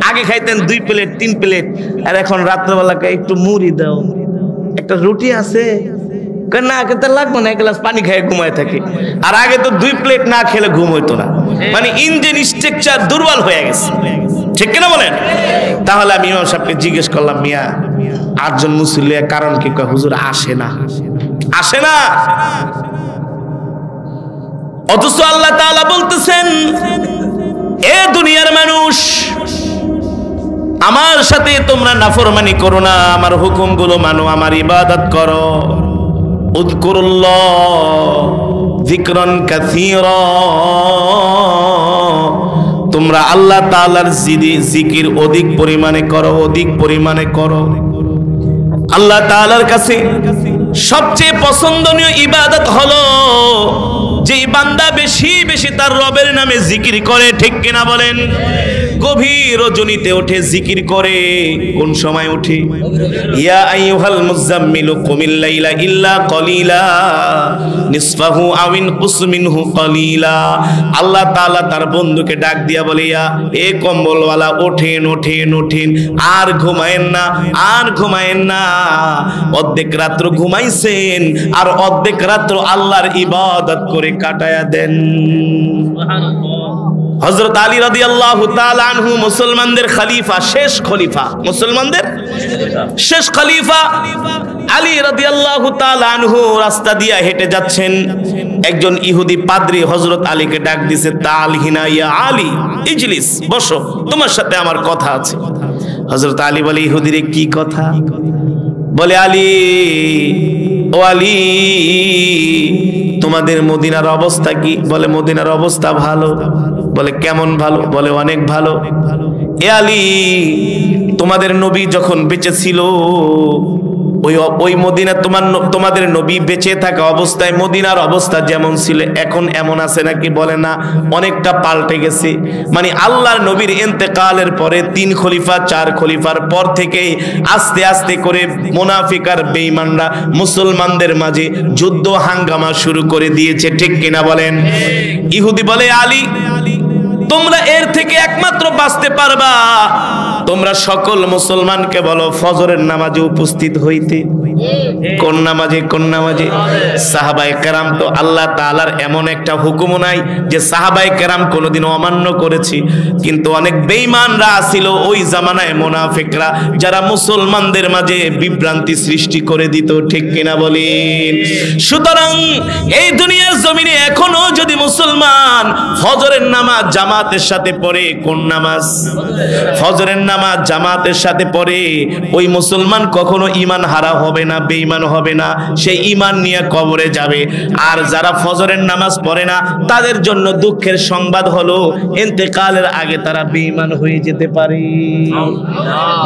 আগে খাইতেন 2 প্লেট 3 প্লেট, আর এখন রাত্রেবেলা একটু মুড়ি দাও, একটা রুটি আছে না খেতে লাগবে না, 1 গ্লাস পানি খেয়ে ঘুমায় থাকে। আর আগে তো 2 প্লেট না খেলে ঘুম হইতো না, মানে ইঞ্জিন স্ট্রাকচার দুর্বল হয়ে গেছে, ঠিক কিনা বলেন? তাহলে আমি ইমাম সাহেবকে জিজ্ঞেস করলাম, মিয়া 8 জন মুসল্লির কারণ কি? কয় হুজুর আসে না, আসে না। অথচ আল্লাহ তাআলা বলতেছেন, এ দুনিয়ার মানুষ, আমার সাথে তোমরা নাফরমানি করো না, আমার হুকুমগুলো মানো, আমার ইবাদত করো। উযকুরুল্লাহ যিকরান কাসীরা, তোমরা আল্লাহ তাআলার জিকির অধিক পরিমাণে করো, অধিক পরিমাণে করো। আল্লাহ তাআলার কাছে সবচেয়ে পছন্দনীয় ইবাদত হলো যে বান্দা বেশি বেশি তার রবের নামে জিকির করে, ঠিক কিনা বলেন? গভীর রজনীতে ওঠে জিকির করে। কোন সময় ওঠে? ইয়া আইয়ুহাল মুযাম্মিলু কুমিল লাইলা ইল্লা কলিলা নিসফাহু আও ইনকুস মিনহু কলিলা। আল্লাহ তাআলা তার বন্ধুকে ডাক দিয়া বলে, ইয়া এ কম্বলওয়ালা ওঠেন ওঠেন ওঠেন, আর ঘুমায়েন না, আর ঘুমায়েন না। অর্ধেক রাত্র ঘুমাইছেন আর অর্ধেক রাত্র আল্লাহর ইবাদত করে কাটায়া দেন। হযরত আলী রাদিয়াল্লাহু তাআলা আনহু মুসলমানদের খলিফা, শেষ খলিফা, মুসলমানদের শেষ খলিফা আলী রাদিয়াল্লাহু তাআলা আনহু রাস্তা দিয়ে হেঁটে যাচ্ছেন। একজন ইহুদি পাদ্রী হযরত আলীকে ডাক দিছে, তাআল হিনা ইয়া আলী ইজলিস, বসো, তোমার সাথে আমার কথা আছে। হযরত আলী বলে, ইহুদিরে কি কথা? বলে, আলী, ও আলী, তোমাদের মদিনার অবস্থা কি? বলে, মদিনার অবস্থা ভালো। বলে, কেমন ভালো? বলে, অনেক ভালো। এ আলী, তোমাদের নবী যখন বেঁচে ছিল ওই মদিনা, তোমাদের নবী বেঁচে থাকা অবস্থায় মদিনার অবস্থা যেমন ছিল এখন এমন আছে নাকি? বলে, না, অনেকটা পাল্টে গেছে। মানে আল্লাহর নবীর ইন্তেকালের পরে 3 খলিফা 4 খলিফার পর থেকে আস্তে আস্তে করে মুনাফিক আর বেঈমানরা মুসলমানদের মাঝে যুদ্ধ হাঙ্গামা শুরু করে দিয়েছে, ঠিক কিনা বলেন? ইহুদি বলে, আলী, তোমরা এর থেকে একমাত্র বাঁচতে পারবা, তোমরা সকল মুসলমানকে বলো ফজরের নামাজে উপস্থিত হইতে। কোন নামাজে? কোন নামাজে? সাহাবায়ে কেরাম তো আল্লাহ তাআলার এমন একটা হুকুম নাই যে সাহাবায়ে কেরাম কোনোদিন অমান্য করেছে, কিন্তু অনেক বেঈমানরা ছিল ওই জামানায়, মুনাফিকরা, যারা মুসলমানদের মাঝে বিভ্রান্তি সৃষ্টি করে দিত, ঠিক কিনা বলেন? সুতরাং এই দুনিয়ার জমিনে এখনো যদি মুসলমান ফজরের নামাজ জামাতের সাথে পড়ে, কোন নামাজ? ফজরের নামাজ জামাতের সাথে পড়ে, ওই মুসলমান কখনো ঈমান হারা হবে না, বেঈমান হবে না, সে ঈমান নিয়ে কবরে যাবে। আর যারা ফজরের নামাজ পড়ে না, তাদের জন্য দুঃখের সংবাদ হলো ইন্তেকালের আগে তারা বেঈমান হয়ে যেতে পারে,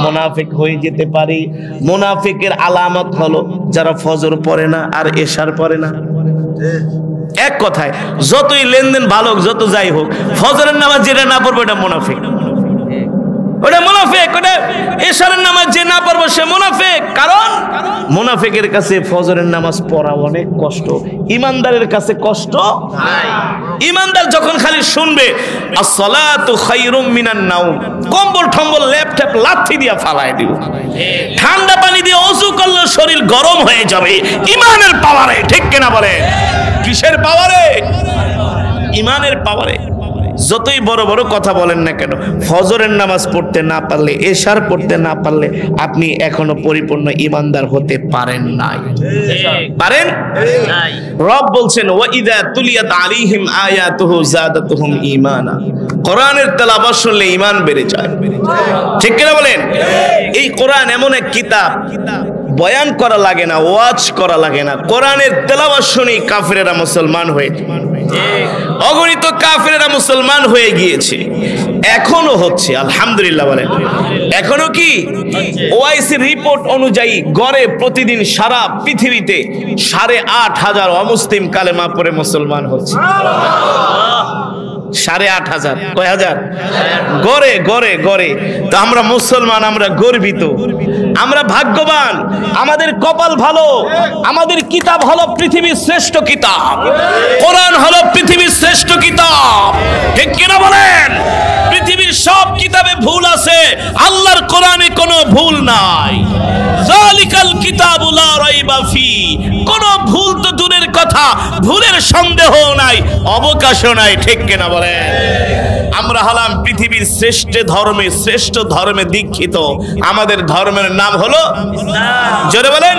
মুনাফিক হয়ে যেতে পারে। মুনাফিকের আলামত হলো যারা ফজর পড়ে না আর এশার পড়ে না। এক কথায়, যতই লেনদেন ভালো হোক, যত যাই হোক, ফজরের নামাজ যেটা না পড়বে ওটা মুনাফিক, ওটা মুনাফিক। ওটা এশারের নামাজ যে না পড়বে সে মুনাফিক। কারণ মুনাফিকের কাছে ফজরের নামাজ পড়া অনেক কষ্ট, ইমানদারের কাছে কষ্ট নাই। ইমানদার যখন খালি শুনবে আসসালাতু খায়রুম মিনান নাওম, কম্বল ঠম্বল ল্যাপটপ লাথি দিয়া ফালায় দিব, ঠান্ডা পানি দিয়ে ওযু করলে শরীর গরম হয়ে যাবে, ইমানের পাওয়ারে, ঠিক কিনা বলে? কিসের পাওয়ারে? ইমানের পাওয়ারে। যতই বড় বড় কথা বলেন না কেন, ফজরের নামাজ পড়তে না পারলে, এশার পড়তে না পারলে আপনি এখনো পরিপূর্ণ ঈমানদার হতে পারেন নাই। পারেন নাই। রব বলছেন, ওয়া ইযা তুলিয়াত আলাইহিম আয়াতুহু যাদাতুহুম ঈমানা, কোরআনের তেলাওয়াত শুনলে ঈমান বেড়ে যায়, ঠিক কিনা বলেন? এই কোরআন এমন এক কিতাব, বয়ান করা লাগে না, ওয়াজ করা লাগে না, কোরআনের তেলাওয়াত শুনে কাফিরেরা মুসলমান হয়ে, অগণিত কাফিরেরা মুসলমান হয়ে গিয়েছে, এখনো হচ্ছে, আলহামদুলিল্লাহ বলেন। এখনো কি? ওআইসি রিপোর্ট অনুযায়ী গড়ে প্রতিদিন সারা পৃথিবীতে 8,500 অমুসলিম কালেমা পড়ে মুসলমান হচ্ছে। 8,500 কয় হাজার গড়ে গড়ে গড়ে। তো আমরা মুসলমান, আমরা গর্বিত, আমরা ভাগ্যবান, আমাদের কপাল ভালো, আমাদের কিতাব হলো পৃথিবীর শ্রেষ্ঠ কিতাব, কোরআন হলো পৃথিবীর শ্রেষ্ঠ কিতাব, ঠিক কিনা বলেন? পৃথিবীর সব কিতাবে ভুল আছে, আল্লাহর কোরআনে কোনো ভুল নাই। যালিকাল কিতাবু লা রাইবা ফি, কোনো ভুল তো দূরের কথা, ভুলের সন্দেহ নাই, অবকাশও নাই, ঠিক কিনা বলেন? আমরা হলাম পৃথিবীর শ্রেষ্ঠ ধর্মে দীক্ষিত। আমাদের ধর্মের নাম হলো ইসলাম। জোরে বলেন।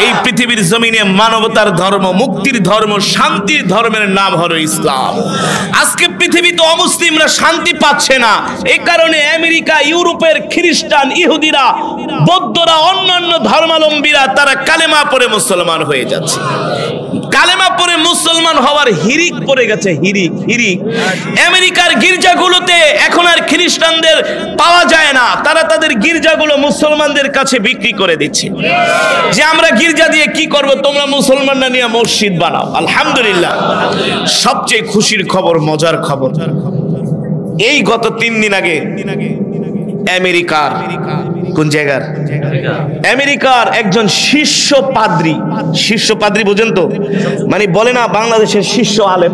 এই পৃথিবীর জমিনে মানবতার ধর্ম, মুক্তির ধর্ম, শান্তির ধর্মের নাম হলো ইসলাম। আজকে পৃথিবীতে অমুসলিমরা শান্তি পাচ্ছে না, এই কারণে আমেরিকা, ইউরোপের খ্রিস্টান, ইহুদিরা, বৌদ্ধরা, অন্যান্য ধর্মাবলম্বীরা তারা কালেমা পড়ে মুসলমান হয়ে যাচ্ছে। কালেমা পড়ে মুসলমান হওয়ার হিরিক পড়ে গেছে, হিরিক। আমেরিকার গির্জাগুলোতে এখন আর খ্রিস্টানদের পাওয়া যায় না, তারা তাদের গির্জাগুলো মুসলমানদের কাছে বিক্রি করে দিচ্ছে, যে আমরা গির্জা দিয়ে কি করব, তোমরা মুসলমানরা নিয়ে মসজিদ বানাও। আলহামদুলিল্লাহ। সবচেয়ে খুশির খবর, মজার খবর, এই গত 3 দিন আগে আমেরিকার কোন জায়গার, আমেরিকার একজন শীর্ষ পাদ্রী বোঝেন তো, মানে বলে না বাংলাদেশের শীর্ষ আলেম,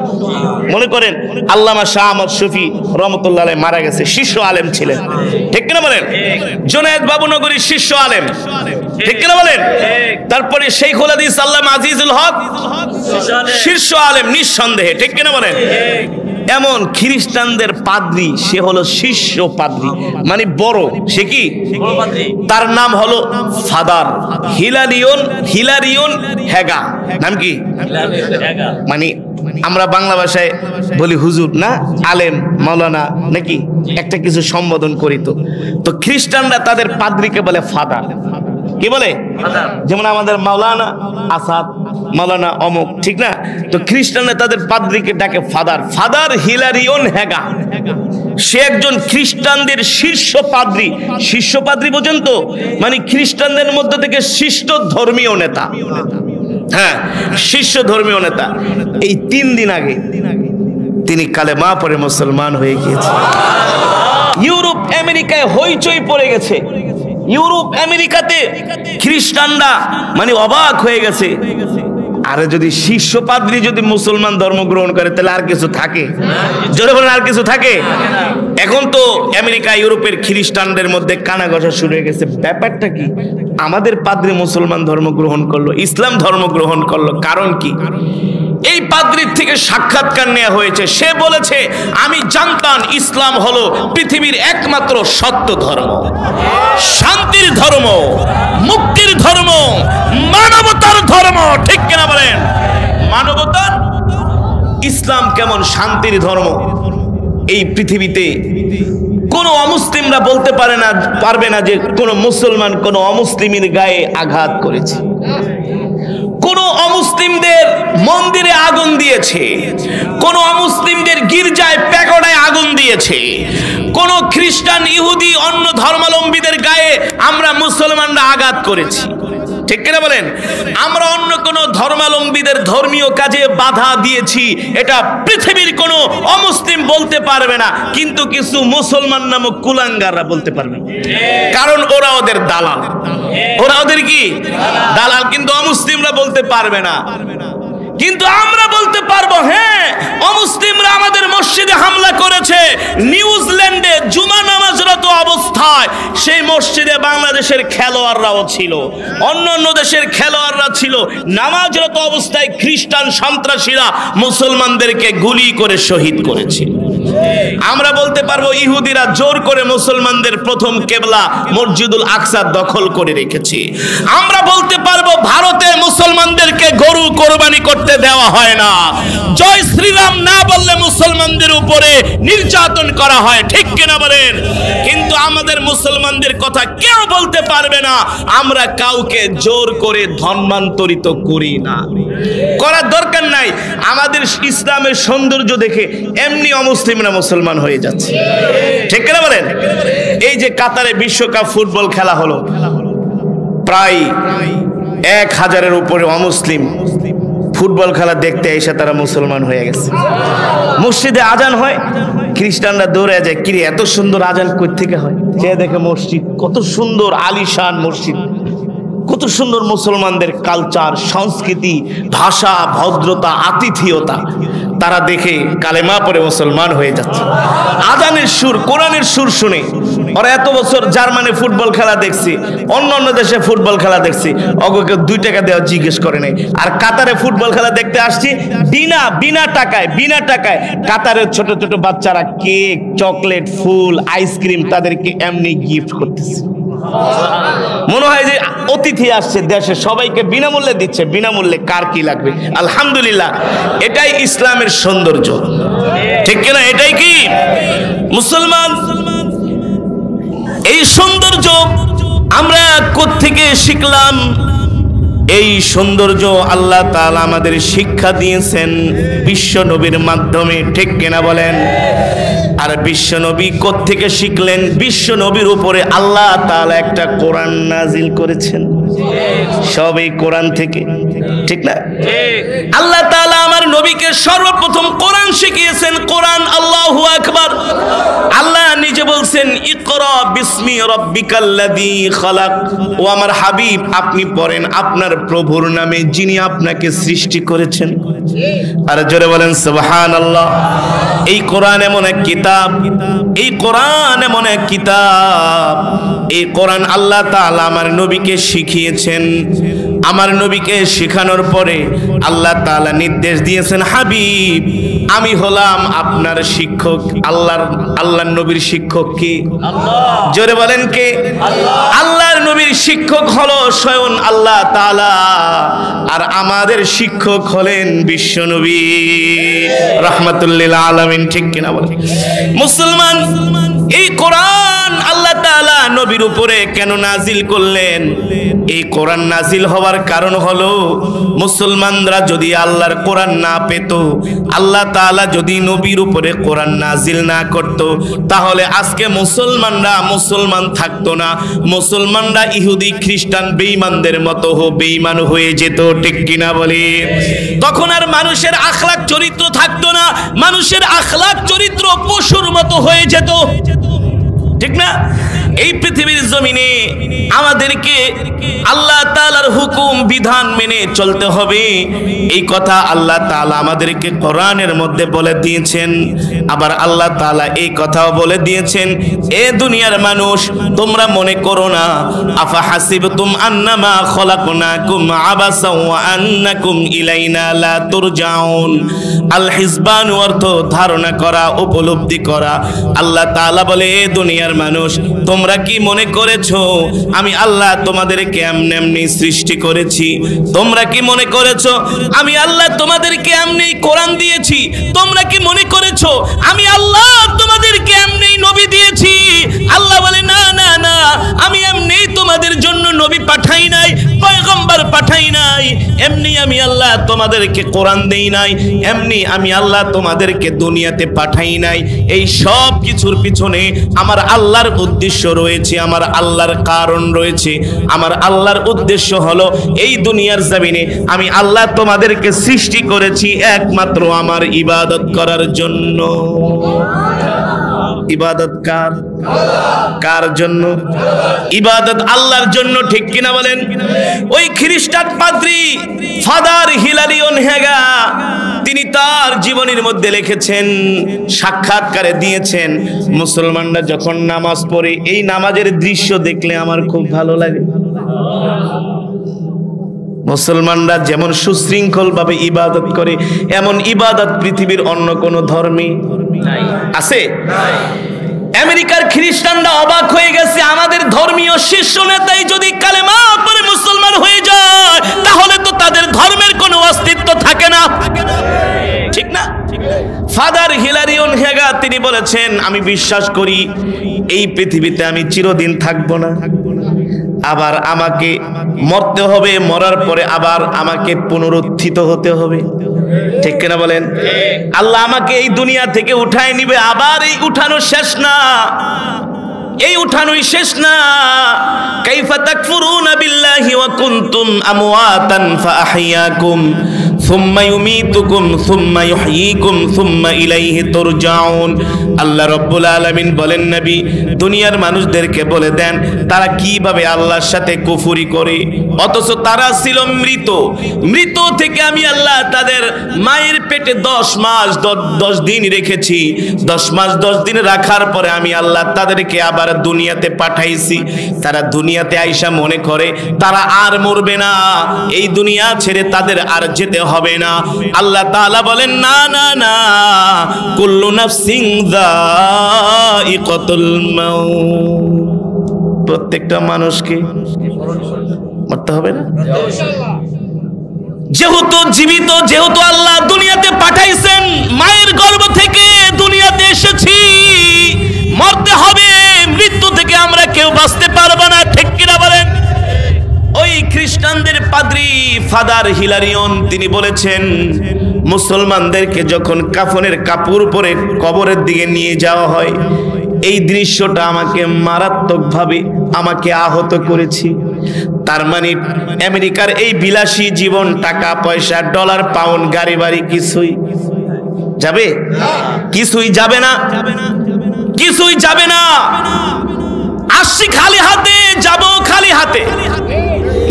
মনে করেন আল্লামা শাহ আহমদ শফি রহমতুল্লাহ আলাইহি মারা গেছে, শীর্ষ আলেম ছিলেন, ঠিক কিনা বলেন? জুনায়েদ বাবুনগরীর শীর্ষ আলেম, ঠিক কিনা বলেন? তারপরে শেখুল হাদিস আল্লামা আজিজুল হক শীর্ষ আলেম নিঃসন্দেহে, ঠিক কিনা বলেন? এমন খ্রিস্টানদের পাদ্রী, সে হলো শীর্ষ পাদ্রী, মানে বড়, সে কি? তার নাম হলো ফাদার হিলারিয়ন হেগা। নাম কি? মানে আমরা বাংলা ভাষায় বলি হুজুর না, আলেম, মাওলানা নাকি একটা কিছু সম্বোধন করি। তো খ্রিস্টানরা তাদের পাদ্রীকে বলে ফাদার। কি বলে? যেমন আমাদের মাওলানা আসাদ, মাওলানা অমুক, ঠিক না? তো খ্রিস্টানরা তাদের পাদ্রীকে ডাকে ফাদার হিলারিয়ন হেগা। সে একজন খ্রিস্টানদের শীর্ষ পাদ্রী বোঝেন তো, মানে খ্রিস্টানদের মধ্যে থেকে শীর্ষ ধর্মীয় নেতা। হ্যাঁ, শীর্ষ ধর্মীয় নেতা। এই 3 দিন আগে তিনি কালেমা পড়ে মুসলমান হয়ে গিয়েছে। ইউরোপ আমেরিকায় হইচই পড়ে গেছে। ইউরোপ আমেরিকাতে খ্রিস্টানরা মানে অবাক হয়ে গেছে। আরে যদি শীর্ষ পাদ্রী যদি মুসলমান ধর্ম গ্রহণ করে, তাহলে আর কিছু থাকে? জোরে বলেন, আর কিছু থাকে? এখন তো আমেরিকা, ইউরোপের খ্রিস্টানদের মধ্যে কানাঘষা শুরু হয়ে গেছে। ব্যাপারটা কি? আমাদের পাদ্রী মুসলমান ধর্ম গ্রহণ করলো, ইসলাম ধর্ম গ্রহণ করলো, কারণ কি? এই পাদ্রীর থেকে সাক্ষাৎকার নেওয়া হয়েছে। সে বলেছে, আমি জানতাম ইসলাম হলো পৃথিবীর একমাত্র সত্য ধর্ম, শান্তির ধর্ম, মুক্তির ধর্ম, মানবতার ধর্ম, ঠিক কিনা বলেন? মানবতার ইসলাম কেমন শান্তির ধর্ম, এই পৃথিবীতে কোন অমুসলিমরা বলতে পারবে না যে কোন মুসলমান কোন অমুসলিমের গায়ে আঘাত করেছে, কোন অমুসলিমদের মন্দিরে আগুন দিয়েছে, কোন অমুসলিমদের গির্জায় প্যাগোডায় আগুন দিয়েছে, কোন খ্রিস্টান, ইহুদি, অন্য ধর্মাবলম্বীদের গায়ে আমরা মুসলমানরা আঘাত করেছি, ঠিক কিনা বলেন? আমরা অন্য কোন ধর্মাবলম্বীদের ধর্মীয় কাজে বাধা দিয়েছি, এটা পৃথিবীর কোন অমুসলিম বলতে পারবে না, কিন্তু কিছু মুসলমান নামক কুলাঙ্গাররা বলতে পারবে, কারণ ওরা ওদের দালাল, ওরা ওদের কি দালাল, কিন্তু অমুসলিমরা বলতে পারবে না। কিন্তু আমরা বলতে পারবো, হ্যাঁ, অমুসলিমরা আমাদের মসজিদে হামলা করেছে। নিউজিল্যান্ডে জুমা নামাজরত অবস্থায় সেই মসজিদে বাংলাদেশের খেলোয়াড়রাও ছিল, অন্যান্য দেশের খেলোয়াড়রা ছিল। নামাজরত অবস্থায় খ্রিস্টান সন্ত্রাসীরা মুসলমানদেরকে গুলি করে শহীদ করেছে। আমরা বলতে পারবো, ইহুদিরা জোর করে মুসলমানদের প্রথম কেবলা মসজিদুল আকসা দখল করে রেখেছে। আমরা বলতে পারবো, ভারতে মুসলমানদেরকে গরু কোরবানি করতে দেওয়া হয় না, জয় শ্রীরাম না বললে মুসলমানদের উপরে নির্যাতন করা হয়, ঠিক কিনা বলেন? কিন্তু আমাদের মুসলমানদের কথা কেউ বলতে পারবে না, আমরা কাউকে জোর করে ধর্মান্তরিত করি না, করার দরকার নাই। আমাদের ইসলামের সৌন্দর্য দেখে এমনি অমুসলিমরা মুসলমান হয়ে যাচ্ছে, ঠিক কিনা বলেন? এই যে কাতারে বিশ্বকাপ ফুটবল খেলা হলো, প্রায় 1000-এর উপরে অমুসলিম ফুটবল খেলা দেখতে এসে তারা মুসলমান হয়ে গেছে। মসজিদে আজান হয়, খ্রিস্টানরা দৌড়ে যায়, কিরে এত সুন্দর আজান কই থেকে হয়? যে দেখে মসজিদ, কত সুন্দর আলিশান মসজিদ, কত সুন্দর মুসলমানদের কালচার, সংস্কৃতি, ভাষা, ভদ্রতা, আতিথেয়তা। তারা দেখে কালেমা পড়ে মুসলমান হয়ে যাচ্ছে। আজানের সুর, কোরআনের সুর শুনে ওরা এত বছর জার্মানি ফুটবল খেলা দেখছি, অন্য দেশে ফুটবল খেলা দেখছি, অগকে 2 টাকা দেওয়া জিজ্ঞেস করে নাই। আর কাতারে ফুটবল খেলা দেখতে আসছি বিনা টাকায় কাতারের ছোট ছোট বাচ্চারা কেক, চকলেট, ফুল, আইসক্রিম তাদেরকে এমনি গিফট করতেছে। মনে হয় যে অতিথি আসছে দেশে, সবাইকে বিনামূল্যে দিচ্ছে। বিনামূল্যে কার কি লাগবে? আলহামদুলিল্লাহ, এটাই ইসলামের সৌন্দর্য, ঠিক কিনা? এটাই কি মুসলমান? এই সৌন্দর্য আমরা কোত্থেকে শিখলাম? এই সৌন্দর্য আল্লাহ তাআলা আমাদের শিক্ষা দিয়েছেন বিশ্ব নবীর মাধ্যমে, ঠিক কিনা বলেন? আর বিশ্ব নবী কোত্থেকে শিখলেন? বিশ্ব নবীর উপরে আল্লাহ তাআলা একটা কোরআন নাজিল করেছেন, সব এই কোরআন থেকে, ঠিক না? আল্লাহ তাআলা আমার নবীকে সর্বপ্রথম কোরআন শিখিয়েছেন। কোরআন, আল্লাহু আকবার। আল্লাহ নিজে বলছেন, ইকরা বিসমি রাব্বিকাল্লাযী খালাক। ও আমার হাবিব, আপনি পড়েন আপনার প্রভুর নামে যিনি আপনাকে সৃষ্টি করেছেন। আর জোরে বলেন সুবহানাল্লাহ। এই কোরআন এমন এক কিতাব, এই কোরআন এমন এক কিতাব, এই কোরআন আল্লাহ তাআলা আমার নবীকে শিখিয়েছেন। আমার নবীকে শেখানোর পরে আল্লাহ তাআলা নির্দেশ দিয়েছেন, হাবিব আমি হলাম আপনার শিক্ষক। আল্লাহর নবীর শিক্ষক কি? আল্লাহ। জোরে বলেন কে? আল্লাহ। আল্লাহর নবীর শিক্ষক হলো স্বয়ং আল্লাহ তাআলা, আর আমাদের শিক্ষক হলেন বিশ্ব নবী রাহমাতুল লিল আলামিন, ঠিক কিনা বলেন? মুসলমান, এই কোরআন আল্লাহ তাআলা নবীর উপরে কেন নাজিল করলেন? এই কোরআন নাজিল হওয়ার কারণ হলো মুসলমানরা যদি আল্লাহর কোরআন না পেত, আল্লাহ তাআলা যদি নবীর উপরে কোরআন নাজিল না করত, তাহলে আজকে মুসলমানরা মুসলমান থাকতো না। মুসলমানরা ইহুদি খ্রিস্টান বেঈমানদের মতো বেঈমান হয়ে যেত, ঠিক কিনা বলে? তখন আর মানুষের আখলাক চরিত্র থাকতো না, মানুষের আখলাক চরিত্র পশুর মতো হয়ে যেত, ঠিক না? এই পৃথিবীর জমিনে আমাদেরকে আল্লাহ তাআলার হুকুম বিধান মেনে চলতে হবে। এই কথা আল্লাহ তাআলা আমাদেরকে কোরআনের মধ্যে বলে দিয়েছেন। আবার আল্লাহ তাআলা এই কথাও বলে দিয়েছেন, এ দুনিয়ার মানুষ তোমরা মনে করো না, আফা হাসিবতুম আন্নামা খলাকনাকুম আবাসা ওয়া আন্নাকুম ইলাইনা লা তুরজাউন। আল হিসবান অর্থ ধারণা করা, উপলব্ধি করা। আল্লাহ তাআলা বলে, এ দুনিয়ার মানুষ তোমরা কি মনে করেছো আমি আল্লাহ তোমাদেরকে এমনি এমনি সৃষ্টি করেছি? তোমরা কি মনে করেছো আমি আল্লাহ তোমাদেরকে এমনি কোরআন দিয়েছি? তোমরা কি মনে করেছো আমি আল্লাহ তোমাদেরকে এমনি নবী দিয়েছি? আল্লাহ বলে, না না না, আমি এমনি তোমাদের জন্য নবী পাঠাই নাই, পয়গম্বর পাঠাই নাই। এমনি আমি আল্লাহ তোমাদেরকে কোরআন দেই নাই, এমনি আমি আল্লাহ তোমাদেরকে দুনিয়াতে পাঠাই নাই। এই সব কিছুর পিছনে আমার আল্লাহর উদ্দেশ্য রয়েছে, আমার আল্লাহর কারণ রয়েছে। আমার আল্লাহর উদ্দেশ্য হলো এই দুনিয়ার জমিনে আমি আল্লাহ তোমাদেরকে সৃষ্টি করেছি একমাত্র আমার ইবাদত করার জন্য। ইবাদত কার? কার জন্য? ইবাদত আল্লাহর জন্য, ঠিক কিনা বলেন? ওই খ্রিস্টান পাদ্রী ফাদার হিলারি ওনহেগা তিনি তার জীবনের মধ্যে লিখেছেন, সাক্ষাৎকারে দিয়েছেন, মুসলমানরা যখন নামাজ পড়ে এই নামাজের দৃশ্য দেখলে আমার খুব ভালো লাগে। মুসলমানরা যেমন সুশৃঙ্খল ভাবে ইবাদত করে, এমন ইবাদত পৃথিবীর অন্য কোন ধর্মে আছে? আমেরিকার খ্রিস্টানরা অবাক হয়ে গেছে, আমাদের ধর্মীয় শীর্ষ নেতাই যদি কালেমা পড়ে মুসলমান হয়ে যায়, তাহলে তো তাদের ধর্মের কোনো অস্তিত্ব থাকে না, ঠিক না? ফাদার হিলারি ওনহেগা তিনি বলেছেন, আমি বিশ্বাস করি এই পৃথিবীতে আমি চিরদিন থাকবো না, আবার আমাকে মরতে হবে, মরার পরে আবার আমাকে পুনরুত্থিত হতে হবে, ঠিক কিনা বলেন? আল্লাহ আমাকে এই দুনিয়া থেকে উঠায় নিবে, আবার এই উঠানো শেষ না, এই উঠানোই শেষ না। কাইফা তাকফুরুনা বিল্লাহি ওয়া কুনতুম আমওয়াতান ফাআহইয়াকুম সুম্মা ইউমীতুকুম সুম্মা ইউহয়ীকুম সুম্মা ইলাইহি তুরজাউন। আল্লাহ রাব্বুল আলামিন বলেন, নবী দুনিয়ার মানুষদেরকে বলে দেন তারা কিভাবে আল্লাহর সাথে কুফরি করে, অথচ তারা ছিল মৃত। মৃত থেকে আমি আল্লাহ তাদের মায়ের পেটে 10 মাস 10 দিন রেখেছি। 10 মাস 10 দিন রাখার পরে আমি আল্লাহ তাদেরকে আবার দুনিয়াতে পাঠাইছি। তারা দুনিয়াতে আইসা মনে করে তারা আর মরবে না, এই দুনিয়া ছেড়ে তাদের আর যেতে হবে না। আল্লাহ তাআলা বলেন, না না না, কুল্লু নাফসিন যায়িকাতুল মাউত, প্রত্যেকটা মানুষকে মরতে হবে না। যেহেতু জীবিত, যেহেতু আল্লাহ দুনিয়াতে পাঠাইছেন, মায়ের গর্ভ থেকে দুনিয়াতে এসেছি, মরতে হবে। মৃত্যু থেকে আমরা কেউ বাঁচতে পারবো না, ঠিক কিনা বলেন? ওই খ্রিস্টানদের পাদ্রী ফাদার হিলারিয়ন তিনি বলেছেন, মুসলমানদেরকে যখন কাফনের কাপড় পরে কবরের দিকে নিয়ে যাওয়া হয়, এই দৃশ্যটা আমাকে মারাত্মকভাবে আমাকে আহত করেছি। তার মানে আমেরিকার এই বিলাসী জীবন, টাকা পয়সা, ডলার পাউন্ড, গাড়ি বাড়ি কিছুই যাবে, কিছুই যাবে না, কিছুই যাবে না। আসছি খালি হাতে, যাব খালি হাতে,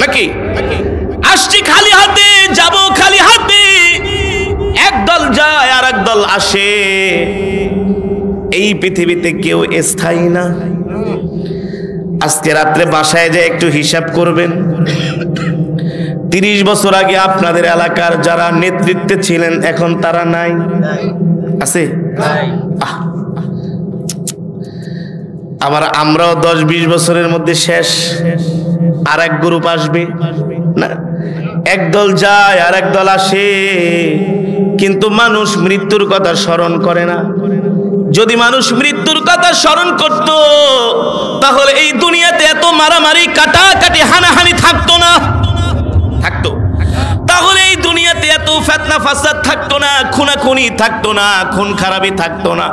নাকি? আসছি খালি হাতে, যাব খালি হাতে। একদল যায় আর একদল আসে। এই পৃথিবীতে কেউ স্থায়ী না। আজকে রাত্রে বাসায় যে একটু হিসাব করবেন, 30 বছর আগে আপনাদের এলাকার যারা নেতৃত্বে ছিলেন এখন তারা নাই, আছে? আবার আমরাও 10-20 বছরের মধ্যে শেষ, আর এক গ্রুপ আসবে না। একদল যায় আর একদল আসে, কিন্তু মানুষ মৃত্যুর কথা স্মরণ করে না। যদি মানুষ মৃত্যুর কথা স্মরণ করত, তাহলে এই দুনিয়াতে এত মারামারি, কাটাকাটি, হানাহানি থাকতো না, থাকতো? তাহলে এই দুনিয়াতে এত ফিতনা ফাসাদ থাকতো না, খুনাখুনি থাকতো না, খুন খারাপি থাকতো না,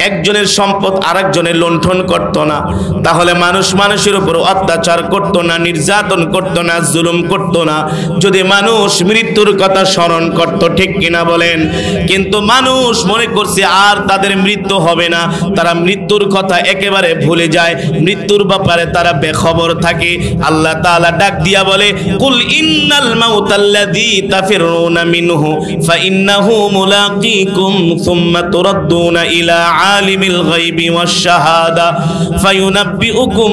একজনের সম্পদ আরেকজনের লুণ্ঠন করতো না। তাহলে মানুষ মানুষের উপর অত্যাচার করতো না, নির্যাতন করতো না, জুলুম করতো না, যদি মানুষ মৃত্যুর কথা স্মরণ করতো, ঠিক কিনা বলেন? কিন্তু মানুষ মনে করছে আর তাদের মৃত্যু হবে না, তারা মৃত্যুর কথা একেবারে ভুলে যায়, মৃত্যুর ব্যাপারে তারা বেখবর থাকে। আল্লাহ তাআলা ডাক দিয়া বলে, কুল ইন্নাল মাউতাল্লাযী তাফিরুনা মিনহু ফাইন্নাহু মুলাকীকুম সুম্মা তুরাদ্দুনা ইলা আলিমিল গায়বি ওয়াশ শাহাদা ফায়ুনাব্বিউকুম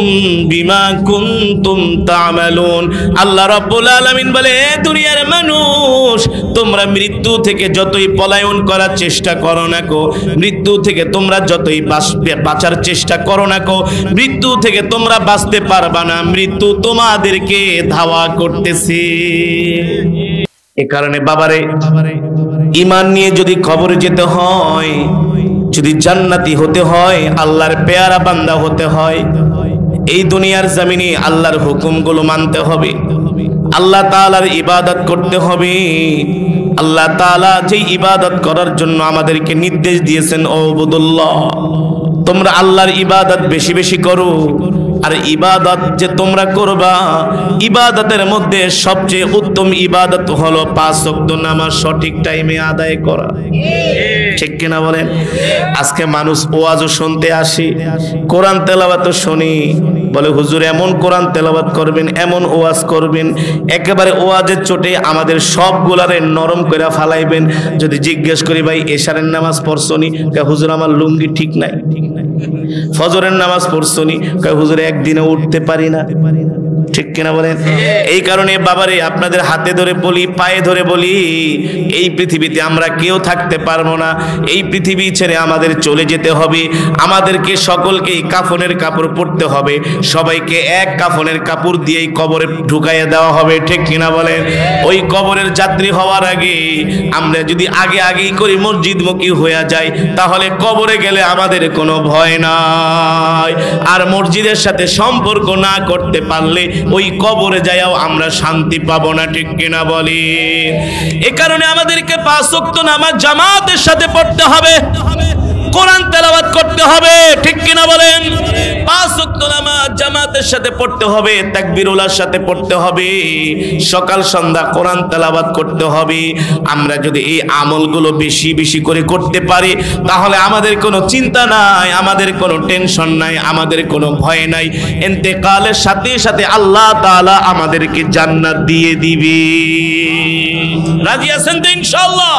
বিমা কুনতুম তা'মালুন। আল্লাহ রাব্বুল আলামিন বলে, দুনিয়ার মানুষ, তোমরা মৃত্যু থেকে যতই পলায়ন করার চেষ্টা করো না গো, মৃত্যু থেকে তোমরা যতই বাঁচার চেষ্টা করো না গো, মৃত্যু থেকে তোমরা বাঁচতে পারবা না, মৃত্যু তোমাদেরকে ধাওয়া করতেছে। এ কারণে বাবারে, ঈমান নিয়ে যদি কবরে যেতে হয়, যদি জান্নাতি হতে হয়, আল্লাহর পেয়ারা বান্দা হতে হয়, এই দুনিয়ার জমিনে আল্লাহর হুকুমগুলো মানতে হবে, আল্লাহ তাআলার ইবাদত করতে হবে। আল্লাহ তাআলা যে ইবাদত করার জন্য আমাদেরকে নির্দেশ দিয়েছেন, উবুদুল্লাহ, তোমরা আল্লাহর ইবাদত বেশি বেশি করো। আর ইবাদত যে তোমরা করবা, ইবাদতের মধ্যে সবচেয়ে উত্তম ইবাদত হলো 5 ওয়াক্ত নামাজ সঠিক টাইমে আদায় করা, ঠিক কিনা বলেন? আজকে মানুষ ওয়াজও শুনতে আসে, কোরআন তেলাওয়াতও শুনি, বলে হুজুর এমন কোরআন তেলাওয়াত করবেন, এমন ওয়াজ করবেন, একেবারে ওয়াজের চোটে আমাদের সবগুলারে নরম করে ফালাইবেন। যদি জিজ্ঞেস করি, ভাই এশারের নামাজ পড়ছনি? হুজুর আমার লুঙ্গি ঠিক নাই। ফজরের নামাজ পড়ছনি? হুজুর একদিনে উঠতে পারি না, ঠিক কিনা বলেন? এই কারণে বাবারে, আপনাদের হাতে ধরে বলি, পায়ে ধরে বলি, এই পৃথিবীতে আমরা কেউ থাকতে পারবো না, এই পৃথিবী ছেড়ে আমাদের চলে যেতে হবে। আমাদেরকে সকলকেই কাফনের কাপড় পরতে হবে, সবাইকে এক কাফনের কাপড় দিয়েই কবরে ঢুকাইয়ে দেওয়া হবে, ঠিক কিনা বলেন? ওই কবরের যাত্রী হওয়ার আগে আমরা যদি আগেই করে মসজিদমুখী হয়ে যাই, তাহলে কবরে গেলে আমাদের কোনো ভয় নাই। আর মসজিদের সাথে সম্পর্ক না করতে পারলে ওই কবরে যাইও আমরা শান্তি পাবো না, ঠিক কিনা বলি? এ কারণে আমাদেরকে 5 ওয়াক্ত নামাজ জামাতের সাথে পড়তে হবে, কোরআন তেলাওয়াত করতে হবে, ঠিক কিনা বলেন? 5 ওয়াক্ত নামাজ জামাতের সাথে পড়তে হবে, তাকবীরুল্লাহর সাথে পড়তে হবে, সকাল সন্ধ্যা কোরআন তেলাওয়াত করতে হবে। আমরা যদি এই আমলগুলো বেশি বেশি করে করতে পারি তাহলে আমাদের কোনো চিন্তা নাই, আমাদের কোনো টেনশন নাই, আমাদের কোনো ভয় নাই। ইন্তেকালের সাথে সাথে আল্লাহ তাআলা আমাদেরকে জান্নাত দিয়ে দিবে। রাজি আছেন তো ইনশাআল্লাহ?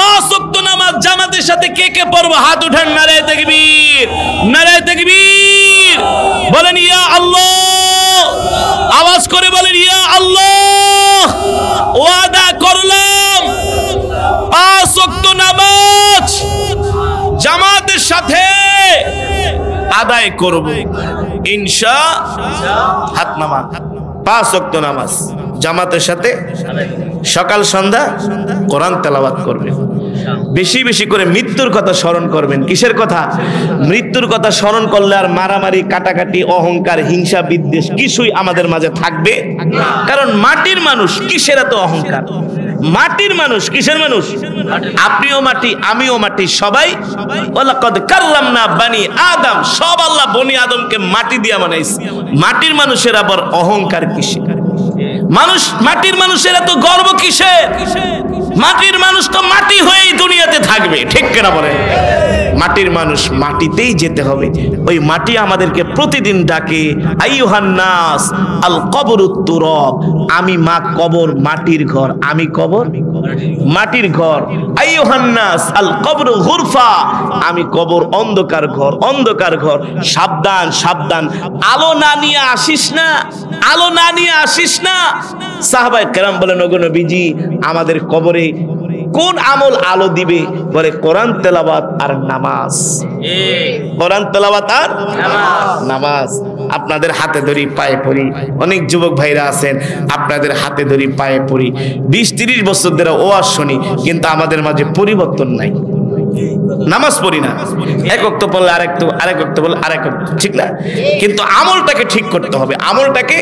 5 ওয়াক্ত নামাজ জামাতের সাথে কে কে পড়বো? হাত উঠান, নারায়ে তাকবীর, নারায়ে তাকবীর। বলেন ইয়া আল্লাহ, আওয়াজ করে বলেন ইয়া আল্লাহ। ওয়াদা করলাম 5 ওয়াক্ত নামাজ জামাতের সাথে আদায় করব ইনশাআল্লাহ। হাত নামান। 5 ওয়াক্ত নামাজ জামাতের সাথে সকাল সন্ধ্যা কোরআন তেলাওয়াত করবেন। বেশি বেশি করে মৃত্যুর কথা স্মরণ করবেন। কিসের কথা? মৃত্যুর কথা স্মরণ করলে আর মারামারি, কাটাকাটি, অহংকার, হিংসা, বিদ্বেষ কিছুই আমাদের মাঝে থাকবে। কারণ মাটির মানুষ, কিসের এত অহংকার? মাটির মানুষ, কিসের মানুষ? আপনিও মাটি, আমিও মাটি, সবাই। ওয়ালাকাদ কাররামনা বানি আদম, সব আল্লাহ বনি আদমকে মাটি দিয়া বানাইছে। মাটির মানুষের আবার অহংকার কিসের? মানুষ, মাটির মানুষের এত গর্ব কিসের? মাটির মানুষ তো মাটি হয়েই দুনিয়াতে থাকবে, ঠিক কিনা বলেন? মাটির মানুষ, মাটিতেই যেতে হবে। ওই মাটি আমাদেরকে প্রতিদিন ডাকে, আইয়ুহান নাস আল কবরুত তুরাব। আমি মা কবর, মাটির ঘর, আমি কবর মাটির ঘর। আইয়ুহান নাস আল কবরু গুরফা। আমি কবর অন্ধকার ঘর, অন্ধকার ঘর। সাবধান, সাবধান, আলো না নিয়ে আসিস না, আলো না নিয়ে আসিস না। সাহাবায়ে কেরাম বলেন, ওগো নবীজি, আমাদের কবরে কোন আমল আলো দিবে? বলে কোরআন তেলাওয়াত আর নামাজ। কোরআন তেলাওয়াত আর নামাজ। আপনাদের হাতে ধরি, পায়ে পড়ি। অনেক যুবক ভাইরা আছেন, আপনাদের হাতে ধরি, পায়ে পড়ি। 20-30 বছর ধরে ওয়াজ শুনি, কিন্তু আমাদের মাঝে পরিবর্তন নাই। নামাজ পড়ি না, এক ওয়াক্ত পড়লে আরেক ওয়াক্ত পড়লে আরেক ওয়াক্ত, ঠিক না? কিন্তু আমলটাকে ঠিক করতে হবে। আমলটাকে,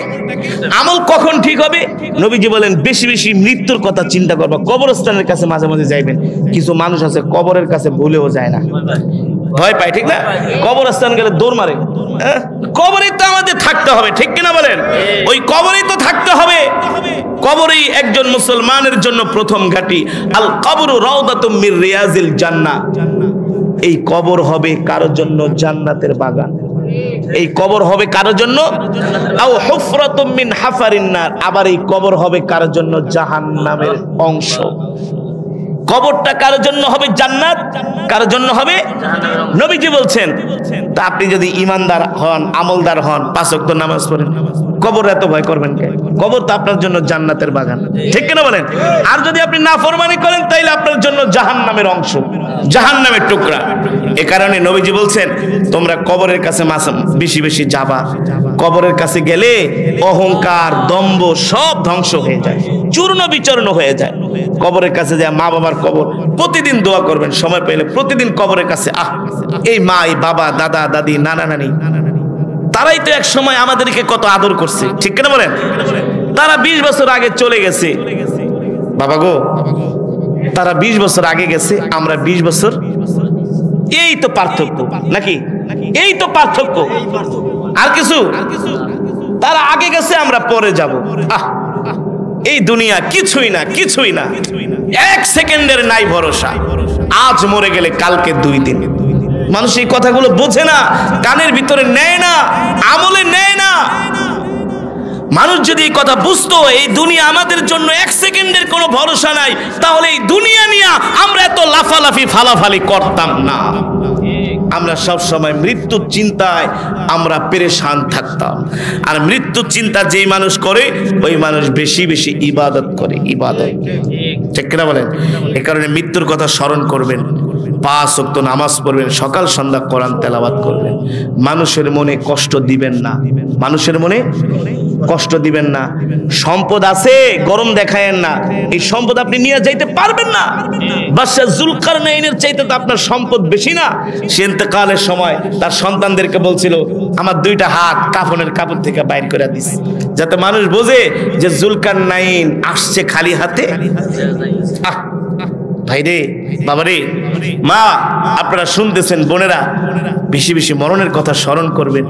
আমল কখন ঠিক হবে? নবীজি বলেন, বেশি বেশি মৃত্যুর কথা চিন্তা করবা। কবরস্থানের কাছে মাঝে মাঝে যাইবেন। কিছু মানুষ আছে কবরের কাছে ভুলেও যায় না, ভয় পায়, ঠিক না? কবরস্থান গেলে দৌড় মারে। কবরে তো আমাদের থাকতে হবে, ঠিক কিনা বলেন? ওই কবরেই তো থাকতে হবে। কবরই একজন মুসলমানের জন্য প্রথম ঘাঁটি। আল কবরু রাউদাতুম মির রিয়াজিল জান্নাহ। এই কবর হবে কারোর জন্য জান্নাতের বাগান। এই কবর হবে কারোর জন্য আও হুফরাতুম মিন হাফারিন নার। আবার এই কবর হবে কারোর জন্য জাহান্নামের অংশ। কবরটা কারোর জন্য হবে জান্নাত, কারোর জন্য হবে নবীজি বলছেন। তা আপনি যদি ইমানদার হন, আমলদার হন, 5 ওয়াক্ত নামাজ পড়েন, কবর এত ভয় করবেন কেন? কবর তো আপনার জন্য জান্নাতের বাগান, ঠিক কিনা বলেন? আর যদি আপনি নাফরমানি করেন তাইলে আপনার জন্য জাহান্নামের অংশ, জাহান্নামের টুকরা। এ কারণে নবীজি বলছেন, তোমরা কবরের কাছে বেশি বেশি যাবা। কবরের কাছে গেলে অহংকার, দম্ভ সব ধ্বংস হয়ে যায়, চূর্ণ বিচূর্ণ হয়ে যায়। কবরের কাছে যায়, মা বাবার কবর প্রতিদিন দোয়া করবেন, সময় পেলে প্রতিদিন কবরের কাছে। এই মা, এই বাবা, দাদা দাদি, নানা নানি, তারাই তো এক সময় আমাদেরকে কত আদর করছে, ঠিক কিনা বলেন? তারা 20 বছর আগে চলে গেছে বাবা গো, তারা 20 বছর আগে গেছে, আমরা 20 বছর। এই তো পার্থক্য, নাকি? এই তো পার্থক্য, আর কিছু? তারা আগে গেছে, আমরা পরে যাব। এই দুনিয়া কিছুই না, কিছুই না। 1 সেকেন্ডের নাই ভরসা। আজ মরে গেলে কালকে 2 দিন। মানুষ এই কথাগুলো বোঝে না, কানের ভিতরে নেয় না, আমলে নেয় না। মানুষ যদি এই কথা বুঝতো, এই দুনিয়া আমাদের জন্য 1 সেকেন্ডের কোনো ভরসা নাই, তাহলে এই দুনিয়া নিয়ে আমরা এত লাফালাফি ফালাফালি করতাম না। আমরা সব সময় মৃত্যুর চিন্তায় আমরা পেরেশান থাকতাম। আর মৃত্যুর চিন্তা যেই মানুষ করে, ওই মানুষ বেশি বেশি ইবাদত করে, ইবাদত, ঠিক কিনা বলেন? এই কারণে মৃত্যুর কথা স্মরণ করবেন, 5 ওয়াক্ত নামাজ পড়বেন, সকাল সন্ধ্যা কোরআন তেলাওয়াত করবেন। মানুষের মনে কষ্ট দিবেন না, মানুষের মনে কষ্ট দিবেন না। সম্পদ আছে, গরম দেখায়েন না। এই সম্পদ আপনি নিয়ে যাইতে পারবেন না। বাদশা জুলকারনাইনের চাইতে তো আপনার সম্পদ বেশি না? সে ইন্তেকালের সময় তার সন্তানদেরকে বলছিল, আমার 2টা হাত কাফনের কাপড় থেকে বাইর করে দিস, যাতে মানুষ বোঝে যে জুলকারনাইন আসছে খালি হাতে। ভাই রে, বাবা রে, মা, আপনারা শুনতেছেন, বোনেরা, বেশি বেশি মরণের কথা স্মরণ করবেন।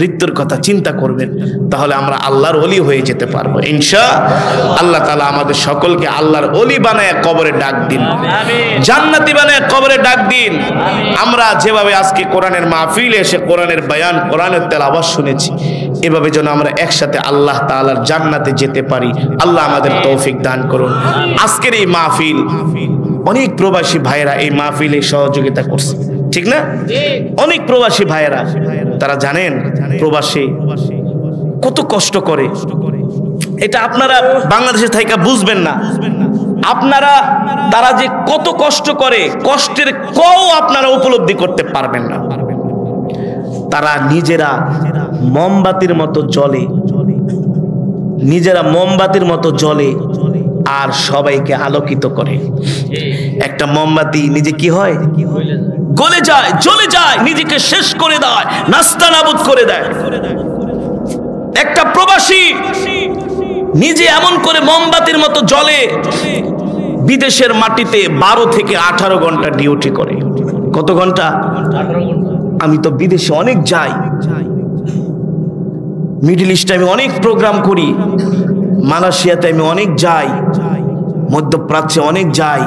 মৃত্যুর কথা চিন্তা করবেন, তাহলে আমরা আল্লাহর ওলি হয়ে যেতে পারবো ইনশাআল্লাহ। আল্লাহ তাআলা আমাদের সকলকে আল্লাহর ওলি বানায় কবরে ডাক দিন, জান্নাতি বানায় কবরে ডাক দিন। আমরা যেভাবে আজকে কোরআনের মাহফিলে এসে কোরআনের বয়ান, কোরআনের তেলাওয়াত শুনেছি, এভাবে যেন আমরা একসাথে আল্লাহ তাআলার জান্নাতে যেতে পারি। আল্লাহ আমাদের তৌফিক দান করুন। আজকের এই মাহফিল, অনেক প্রবাসী ভাইয়েরা এই মাহফিলে সহযোগিতা করছে, ঠিক না? অনেক প্রবাসী ভাইয়েরা, তারা জানেন প্রবাসী কত কষ্ট করে। এটা আপনারা বাংলাদেশে থাইকা বুঝবেন না, আপনারা তারা যে কত কষ্ট করে, কষ্টের কও আপনারা উপলব্ধি করতে পারবেন না। তারা নিজেরা মোমবাতির মতো জ্বলে, নিজেরা মোমবাতির মতো জ্বলে আর সবাইকে আলোকিত করে। একটা মোমবাতি নিজে কি হয়, গলে যায়, জ্বলে যায়, নিজেকে শেষ করে দেয়, নাস্তানাবুদ করে দেয়। একটা প্রবাসী নিজে এমন করে মোমবাতির মতো জ্বলে, বিদেশের মাটিতে 12 থেকে 18 ঘন্টা ডিউটি করে। কত ঘন্টা? 18 ঘন্টা। আমি তো বিদেশে অনেক যাই, মিডল ইস্টে আমি অনেক প্রোগ্রাম করি, মালয়েশিয়াতে আমি অনেক যাই, মধ্যপ্রাচ্যে অনেক যাই।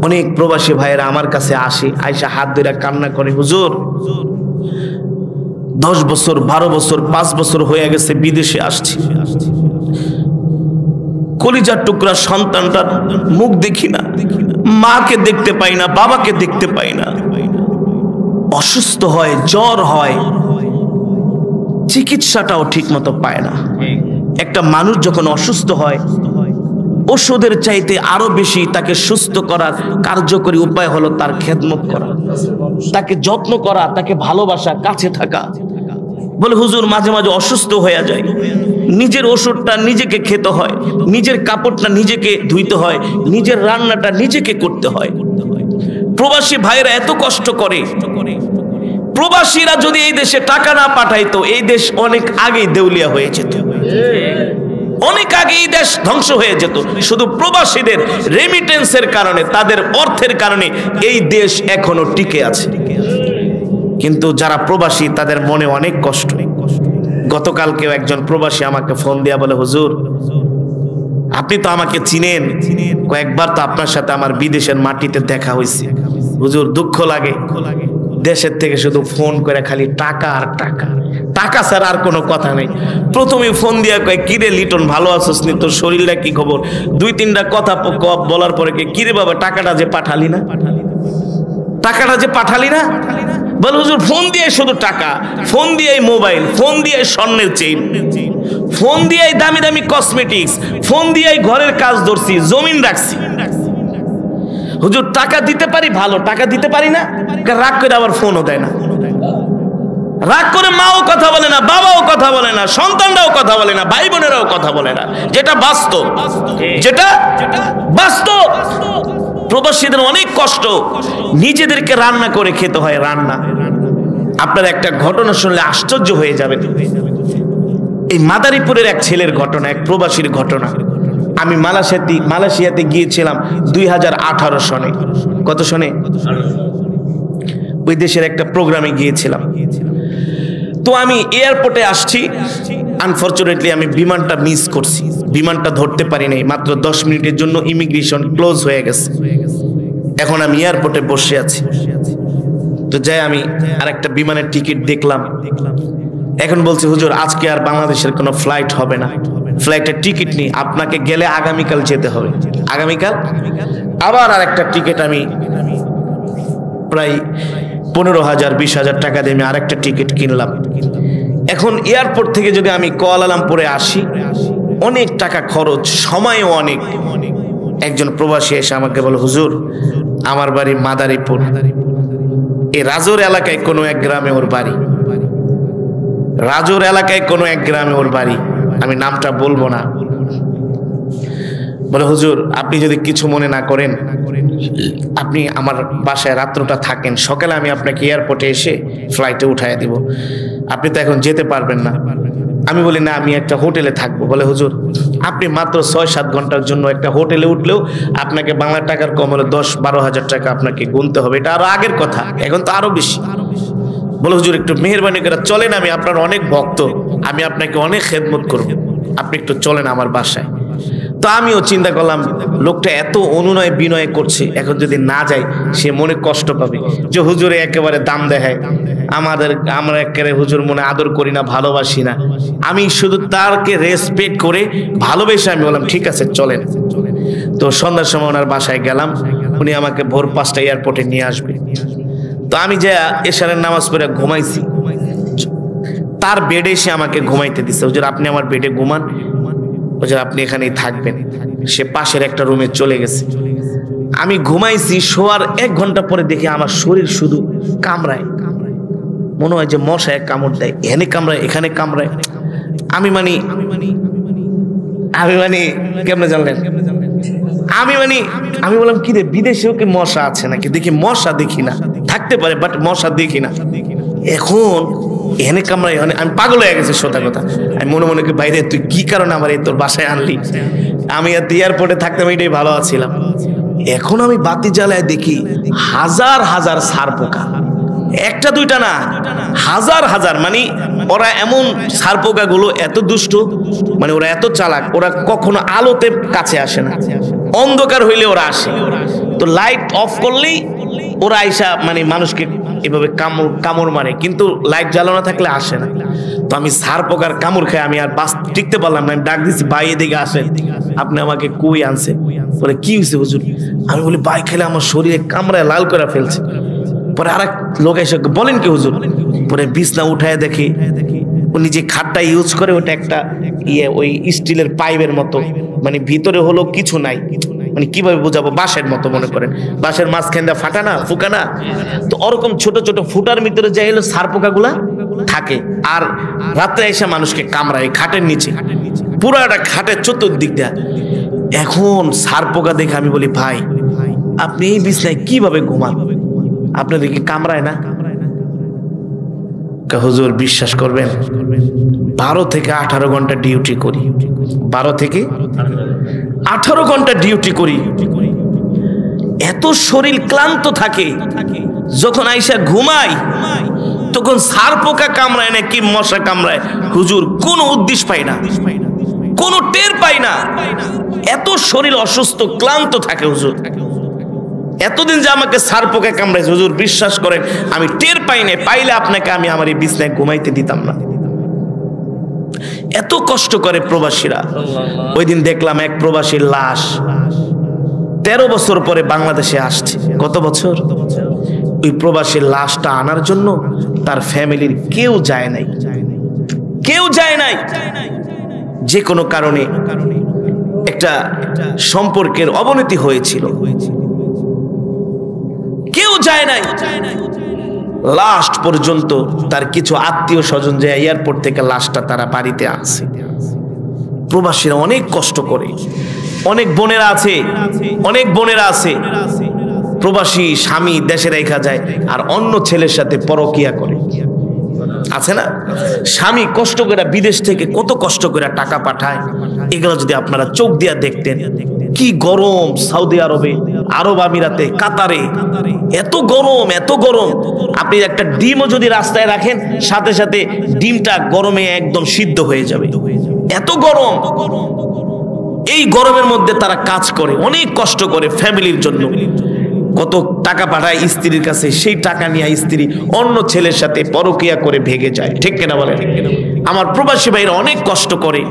অনেক প্রবাসী ভাইয়েরা আমার কাছে আসে, আয়সা হাত ধরে কান্না করে, হুজুর 10 বছর 12 বছর 5 বছর হয়ে গেছে বিদেশে আসছি, কলিজার টুকরা সন্তানটার মুখ দেখি না, মাকে দেখতে পাই না, বাবাকে দেখতে পাই না। অসুস্থ হয়, জ্বর হয়, চিকিৎসাটাও ঠিক মতো পায় না। একটা মানুষ যখন অসুস্থ হয়, ওষুধের চাইতে আরো বেশি তাকে সুস্থ করার কার্যকরী উপায় হলো তার খেদমত করা, তাকে যত্ন করা, তাকে ভালোবাসা, কাছে থাকা। বলে হুজুর মাঝে মাঝে অসুস্থ হয়ে যায়, নিজের ওষুধটা নিজেকে খেতে হয়, নিজের কাপড়টা নিজেকে ধুইতে হয়, নিজের রান্নাটা নিজেকে করতে হয়। প্রবাসী ভাইরা এত কষ্ট করে। প্রবাসীরা যদি এই দেশে টাকা না পাঠাইতো, এই দেশ অনেক আগেই দেউলিয়া হয়ে যেত, অনেক আগে এই দেশ ধ্বংস হয়ে যেত। শুধু প্রবাসীদের রেমিটেন্সের কারণে, তাদের অর্থের কারণে এই দেশ এখনো টিকে আছে। কিন্তু যারা প্রবাসী তাদের মনে অনেক কষ্ট। গতকালকেও একজন প্রবাসী আমাকে ফোন দিয়া বলে, হুজুর আপনি তো আমাকে চিনেন, কয়েকবার তো আপনার সাথে আমার বিদেশের মাটিতে দেখা হয়েছে, হুজুর দুঃখ লাগে, দেশের থেকে শুধু ফোন করে খালি টাকা আর টাকা, টাকা ছাড়া আর কোনো কথা নেই। প্রথমে ফোন দিয়া কয়, কিরে লিটন ভালো আছিস নি, তোর শরীরটা কি খবর? 2-3টা কথা বলার পরে কিরে বাবা টাকাটা যে পাঠালি না, টাকাটা যে পাঠালি না? বল হুজুর ফোন দিয়ে শুধু টাকা, ফোন দিয়ে মোবাইল, ফোন দিয়ে স্বর্ণের চেইন, ফোন দিয়ে দামি দামি কসমেটিক্স, ফোন দিয়ে ঘরের কাজ ধরছি, জমিন রাখছি। হুজুর টাকা দিতে পারি, ভালো, টাকা দিতে পারি না, রাগ করে আবার ফোনও দেয় না। রাগ করে মাও কথা বলে না, বাবাও কথা বলে না, সন্তানরাও কথা বলে না, ভাই বোনেরাও কথা বলে না। যেটা বাস্তব, যেটা বাস্তব। প্রবাসীদের অনেক কষ্ট, নিজেদেরকে রান্না করে খেতে হয়, রান্না। আপনার একটা ঘটনা শুনলে আশ্চর্য হয়ে যাবে। এই মাদারীপুরের এক ছেলের ঘটনা, এক প্রবাসীর ঘটনা। আমি মালয়েশিয়াতে গিয়েছিলাম 2018 সনে। কত সনে? ওই দেশের একটা প্রোগ্রামে গিয়েছিলাম। তো আমি এয়ারপোর্টে আসছি, আনফরচুনেটলি আমি বিমানটা মিস করছি, বিমানটা ধরতে পারি নাই। মাত্র 10 মিনিটের জন্য ইমিগ্রেশন ক্লোজ হয়ে গেছে। এখন আমি এয়ারপোর্টে বসে আছি। তো যাই আমি আরেকটা বিমানের টিকিট দেখলাম। এখন বলছে হুজুর আজকে আর বাংলাদেশের কোনো ফ্লাইট হবে না, ফ্লাইটের টিকিট নেই, আপনাকে গেলে আগামীকাল যেতে হবে। আগামীকাল আবার আরেকটা টিকিট আমি প্রায় 15,000-20,000 টাকা দিয়ে আমি আরেকটা টিকিট কিনলাম। এখন এয়ারপোর্ট থেকে যদি আমি কুয়ালালামপুরে আসি, অনেক টাকা খরচ, সময়ও অনেক। একজন প্রবাসী এসে আমাকে বলে, হুজুর আমার বাড়ি মাদারীপুর, এই রাজোর এলাকায় কোনো এক গ্রামে ওর বাড়ি, রাজোর এলাকায় কোনো এক গ্রামে ওর বাড়ি, আমি নামটা বলবো না। বলে হুজুর আপনি যদি কিছু মনে না করেন, আপনি আমার বাসায় রাত্রটা থাকেন, সকালে আমি আপনাকে এয়ারপোর্টে এসে ফ্লাইটে উঠায় দিব, আপনি তো এখন যেতে পারবেন না। আমি বলি না, আমি একটা হোটেলে থাকবো। বলে হুজুর আপনি মাত্র 6-7 ঘন্টার জন্য একটা হোটেলে উঠলেও আপনাকে বাংলা টাকার কম হলে 10-12 হাজার টাকা আপনাকে গুনতে হবে। এটা আরো আগের কথা, এখন তো আরো বেশি। বলে হুজুর একটু মেহেরবানি করে চলেন, আমি আপনার অনেক ভক্ত, আমি আপনাকে অনেক খেদমত করব, আপনি একটু চলেন আমার বাসায়। তো আমিও চিন্তা করলাম লোকটা এত অনুনয় বিনয় করছে, এখন যদি না যাই সে মনে কষ্ট পাবে যে হুজুরে একেবারে দাম দেখায়, আমরা একেবারে হুজুর মনে আদর করি না, ভালোবাসি না। আমি শুধু তারকে রেসপেক্ট করে ভালোবেসে আমি বললাম ঠিক আছে চলেন। তো সন্ধ্যার সময় ওনার বাসায় গেলাম, উনি আমাকে ভোর 5টায় এয়ারপোর্টে নিয়ে আসবে। তো আমি যে এশারের নামাজ পড়ে ঘুমাইছি, তার বেডে এসে আমাকে ঘুমাইতে দিচ্ছে। হুজুর আপনি আমার বেডে ঘুমান, হুজুর আপনি এখানেই থাকবেন। সে পাশের একটা রুমে চলে গেছে। আমি ঘুমাইছি, শোয়ার 1 ঘন্টা পরে দেখি আমার শরীর শুধু কামড়ায়, মনে হয় যে মশায় কামড় দেয়, এখানে কামড়ায় এখানে কামড়ায়। আমি কেমনে জানলেন? আমি বললাম কি রে, বিদেশেও কি মশা আছে নাকি? দেখি মশা দেখি না, থাকতে পারে বাট মশা দেখি না। এখন এখানে কামড়ায়, আমি পাগল হয়ে গেছে সোজা কথা। আমি মনে মনে করি বাইরে তুই কি কারণে আমার এই তোর বাসায় আনলি? আমি এয়ারপোর্টে থাকতাম, এটাই ভালো আছিলাম। এখন আমি বাতি জ্বালায় দেখি হাজার হাজার সার পোকা, একটা দুইটা না, হাজার হাজার। মানে ওরা এমন সার পোকা গুলো এত দুষ্ট, মানে ওরা এত চালাক, ওরা কখনো আলোতে কাছে আসে না, অন্ধকার হইলে ওরা আসে। তো লাইট অফ করলেই ওরা আইসা মানে মানুষকে এভাবে কামড় মারে, কিন্তু লাইট জ্বালানো থাকলে আসে না। তো আমি সার পোকার কামড় খাই, আমি আর টিকতে পারলাম না। আমি ডাক দিচ্ছি ভাই এদিকে আসেন, আপনি আমাকে কই আনছেন? বলে কি হয়েছে হুজুর? আমি বলি ভাই খেলে আমার শরীরে কামড়ায় লাল করে ফেলছে। পরে আরেক লোক এসে বলেন কি হুজুর? পরে বিছনা উঠায় দেখি উনি যে খাটটা ইউজ করে ওটা একটা ওই স্টিলের পাইপের মতো, মানে ভিতরে হলো কিছু নাই, মানে কিভাবে বোঝাবো, বাঁশের মতো মনে করেন, বাঁশের মাঝখান দিয়ে ফাটা না ফুকা না, তো ওরকম ছোট ছোট ফুটার ভিতরে যাই হলো সার পোকাগুলা থাকে। আর রাত্রে এসে মানুষকে কামড়ায় খাটের নিচে, পুরাটা খাটের চতুর্দিক দিয়ে। এখন সার পোকা দেখে আমি বলি ভাই আপনি এই বিছনায় কিভাবে ঘুমান? আপনাদের কি কামড়ায় না? হুজুর বিশ্বাস করবেন 12 থেকে 18 ঘন্টা ডিউটি করি, 12 থেকে 18 ঘন্টা ডিউটি করি, এত শরীর ক্লান্ত থাকে, যখন আইসা ঘুমাই তখন সার পোকা কামড়ায় না কি মশা কামড়ায় হুজুর কোনো উদ্দেশ্য পাই না, কোনো টের পাই না, এত শরীর অসুস্থ ক্লান্ত থাকে হুজুর। এতদিন যে আমাকে সার পোকা কামড়াইছে হুজুর বিশ্বাস করেন আমি টের পাই না, পাইলে আপনাকে আমি আমার এই বিছনায় ঘুমাইতে দিতাম না। এত কষ্ট করে প্রবাসীরা। ওই দিন দেখলাম এক প্রবাসীর লাশ 13 বছর পরে বাংলাদেশে আসছে। কত বছর? ওই প্রবাসীর লাশটা আনার জন্য তার ফ্যামিলির কেউ যায় নাই, কেউ যায় নাই। যে কোনো কারণে একটা সম্পর্কের অবনতি হয়েছিল, কেউ যায় নাই। লাস্ট পর্যন্ত তার কিছু আত্মীয় স্বজন যে এয়ারপোর্ট থেকে লাশটা তারা বাড়িতে আনছে। প্রবাসীরা অনেক কষ্ট করে, অনেক বোনেরা আছে, অনেক বোনেরা আছে প্রবাসী স্বামী দেশে রেখা যায় আর অন্য ছেলের সাথে পরকিয়া করে, আছে না? স্বামী কষ্ট করে বিদেশ থেকে কত কষ্ট করে টাকা পাঠায়, এগুলো যদি আপনারা চোখ দিয়া দেখতেন। কি গরম সৌদি আরবে, আরব আমিরাতে, কাতারে, এত গরম, এত গরম। আপনি একটা ডিমও যদি রাস্তায় রাখেন সাথে সাথে ডিমটা গরমে একদম সিদ্ধ হয়ে যাবে, এত গরম। এই গরমের মধ্যে তারা কাজ করে, অনেক কষ্ট করে ফ্যামিলির জন্য, কত টাকা পাঠায় স্ত্রীর কাছে, সেই টাকা নিয়ে স্ত্রী অন্য ছেলের সাথে পরকিয়া করে ভেগে যায়। ঠিক কিনা বলেন? আমার প্রবাসী ভাইরা অনেক কষ্ট করে।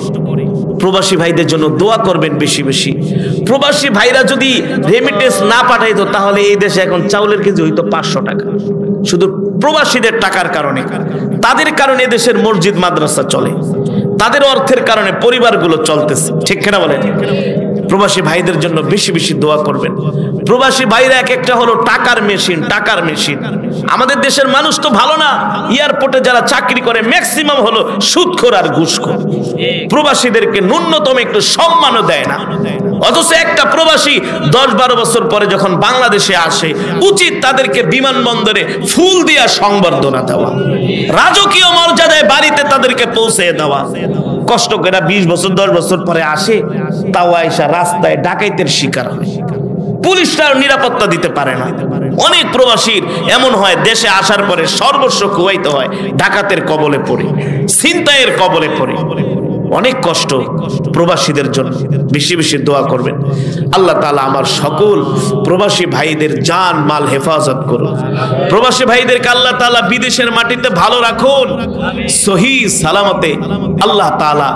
প্রবাসী ভাইদের জন্য দোয়া করবেন বেশি বেশি। প্রবাসী ভাইরা যদি রেমিটেন্স না পাঠাইতো তাহলে এই দেশে এখন চাউলের কেজি হইতো 500 টাকা। শুধু প্রবাসীদের টাকার কারণে, তাদের কারণে দেশের মসজিদ মাদ্রাসা চলে, তাদের অর্থের কারণে পরিবারগুলো চলতেছে। ঠিক কিনা বলেন? প্রবাসী ভাইদের জন্য বেশি বেশি দোয়া করবেন। প্রবাসী ভাইরা এক একটা হলো টাকার মেশিন, টাকার মেশিন। আমাদের দেশের মানুষ তো ভালো না, এয়ারপোর্টে যারা চাকরি করে ম্যাক্সিমাম হলো সুদখোর আর ঘুষখোর। প্রবাসীদেরকে ন্যূনতম একটু সম্মানও দেয় না। অথচ একটা প্রবাসী 10-12 বছর পরে যখন বাংলাদেশে আসে, উচিত তাদেরকে বিমানবন্দরে ফুল দিয়া সংবর্ধনা দেওয়া, রাজকীয় মর্যাদায় বাড়িতে তাদেরকে পৌঁছে দেওয়া। কষ্ট করে 20 বছর 10 বছর পরে আসে, তাও আয়সা রাস্তায় ডাকাইতের শিকার হয়, পুলিশরা নিরাপত্তা দিতে পারে না। অনেক প্রবাসীর এমন হয় দেশে আসার পরে সর্বস্ব খুয়াইতে হয়, ডাকাতের কবলে পড়ে, ছিনতাইয়ের কবলে পড়ে। অনেক কষ্ট প্রবাসীদের জন্য। বেশি বেশি দোয়া করবেন। আল্লাহ তাআলা আমার সকল প্রবাসী ভাইদের জান মাল হেফাজত করুন। প্রবাসী ভাইদেরকে আল্লাহ তাআলা বিদেশের মাটিতে ভালো রাখুন, সহি সালামতে আল্লাহ তাআলা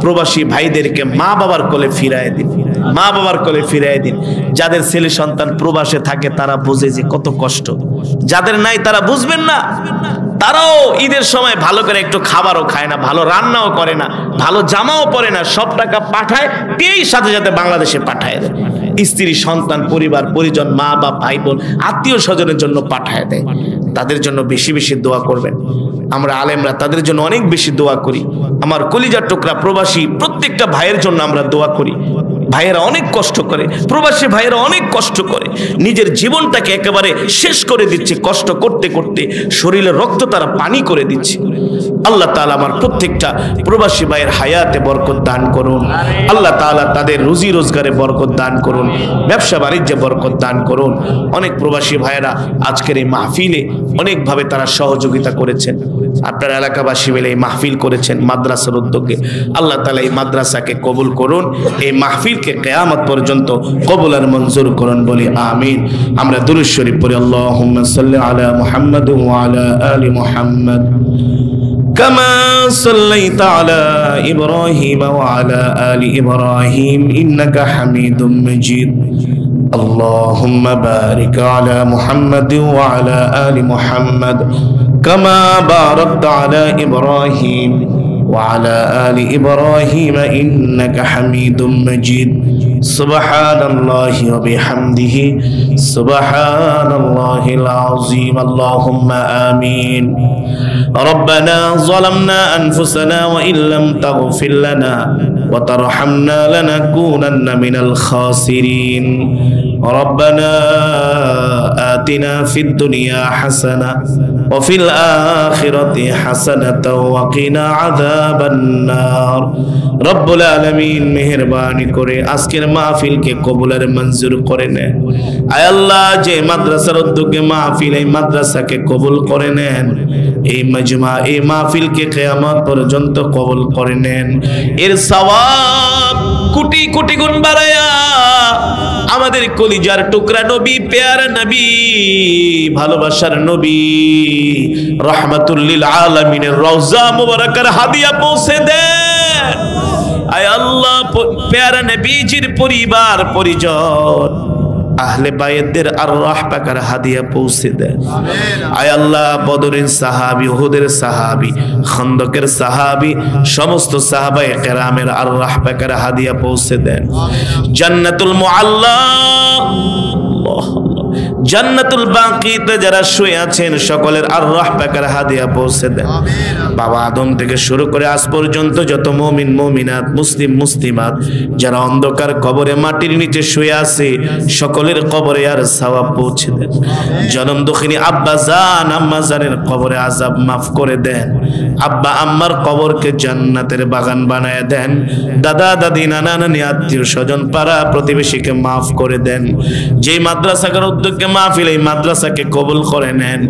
প্রবাসী ভাইদেরকে মা বাবার কোলে ফিরায় দিন, মা বাবার কোলে ফিরায় দিন। যাদের ছেলে সন্তান প্রবাসে থাকে তারা বুঝে যে কত কষ্ট, যাদের নাই তারা বুঝবেন না। তারাও ঈদের সময় ভালো করে একটু খাবারও খায় না, ভালো রান্নাও করে না, ভালো জামাও পরে না, সব টাকা পাঠায় পেয়েই সাথে সাথে বাংলাদেশে পাঠায় দেয়। স্ত্রী সন্তান পরিবার পরিজন মা বাপ ভাই বোন আত্মীয় স্বজনের জন্য পাঠায় দেয়। তাদের জন্য বেশি বেশি দোয়া করবেন। আমরা আলেমরা তাদের জন্য অনেক বেশি দোয়া করি। আমার কলিজার টুকরা প্রবাসী প্রত্যেকটা ভাইয়ের জন্য আমরা দোয়া করি। ভাইয়েরা অনেক কষ্ট করে, প্রবাসী ভাইয়েরা অনেক কষ্ট করে, নিজের জীবনটাকে একেবারে শেষ করে দিচ্ছে, কষ্ট করতে করতে শরীরের রক্ত তারা পানি করে দিচ্ছে। আল্লাহ তাআলা আমার প্রত্যেকটা প্রবাসী ভাইয়ের হায়াতে বরকত দান করুন। আল্লাহ তাআলা তাদের রুজি রোজগারে বরকত দান করুন, ব্যবসা বাণিজ্যে বরকত দান করুন। অনেক প্রবাসী ভাইয়েরা আজকের এই মাহফিলে অনেকভাবে তারা সহযোগিতা করেছেন। আপনার এলাকাবাসী মিলে এই মাহফিল করেছেন মাদ্রাসার উদ্যোগে। আল্লাহ তাআলা এই মাদ্রাসাকে কবুল করুন, এই মাহফিলকে কিয়ামত পর্যন্ত কবুল আর মঞ্জুর করুন বলি আমিন। আমরা দুরূদ শরীফ পড়ি। আল্লাহুম্মা সাল্লি আলা মুহাম্মাদ ওয়া আলা আলি মুহাম্মাদ কামা সাল্লাইতা আলা ইব্রাহিম ওয়া আলা আলি ইব্রাহিম ইন্নাকা হামিদুম মাজিদ। اللهم بارك على محمد وعلى آل محمد كما باركت على إبراهيم وعلى آل إبراهيم إنك حميد مجيد. سبحان الله وبحمده سبحان الله العظيم. اللهم آمين. ربنا ظلمنا أنفسنا وإن لم تغفر لنا وترحمنا لنكونن من الخاسرين. ربنا آتنا في الدنيا حسنة وفي الآخرة حسنة وقنا عذاب النار. رب العالمين মেহেরবানি করে আজকের মাহফিলকে কবুল আর মঞ্জুর করে নেন। আয় আল্লাহ, যে মাদ্রাসার উদ্যোগে মাহফিল, এই মাদ্রাসাকে কবুল করে নেন। এই মজমা, এই মাহফিলকে কিয়ামত পর্যন্ত কবুল করে নেন। এর সওয়াব কোটি কোটি গুণ বাড়ায়া আমাদের কলিজার টুকরা নবী, পেয়ারা নবী, ভালোবাসার নবী, রাহমাতুল লিল আলামিনের রওজা মুবারাকার হাদিয়া পৌঁছে দেন। আয় আল্লাহ, পেয়ারা নবীজির পরিবার পরিজন আহলে বায়তদের আরওয়াহ পাকের হাদিয়া পৌঁছে দেন। আয় আল্লাহ, বদরের সাহাবী, উহুদের সাহাবী, খন্দকের সাহাবী, সমস্ত সাহাবায়ে কেরামের আরওয়াহ পাকের হাদিয়া পৌঁছে দেন। জান্নাতুল মুআল্লা, জান্নাতুল বাকিতে যারা শুয়ে আছেন সকলের আরওয়াহ পাকের হাদিয়া পৌঁছে দেন। বাবা আদম থেকে শুরু করে আজ পর্যন্ত যত মুমিন মুমিনাত, মুসলিম মুসলিমাত যারা অন্ধকার কবরে মাটির নিচে শুয়ে আছে সকলের কবরে আর সওয়াব পৌঁছে দেন। জনম দুঃখিনী আব্বা জান আম্মা জানের কবরে আযাব মাফ করে দেন। আব্বা আম্মার কবরকে জান্নাতের বাগান বানায় দেন। দাদা দাদি নানা নানি আত্মীয় স্বজন পাড়া প্রতিবেশীকে মাফ করে দেন। যেই মাদ্রাসার উদ্যোগে মাহফিল, এই মাদ্রাসাকে কবুল করে নেন।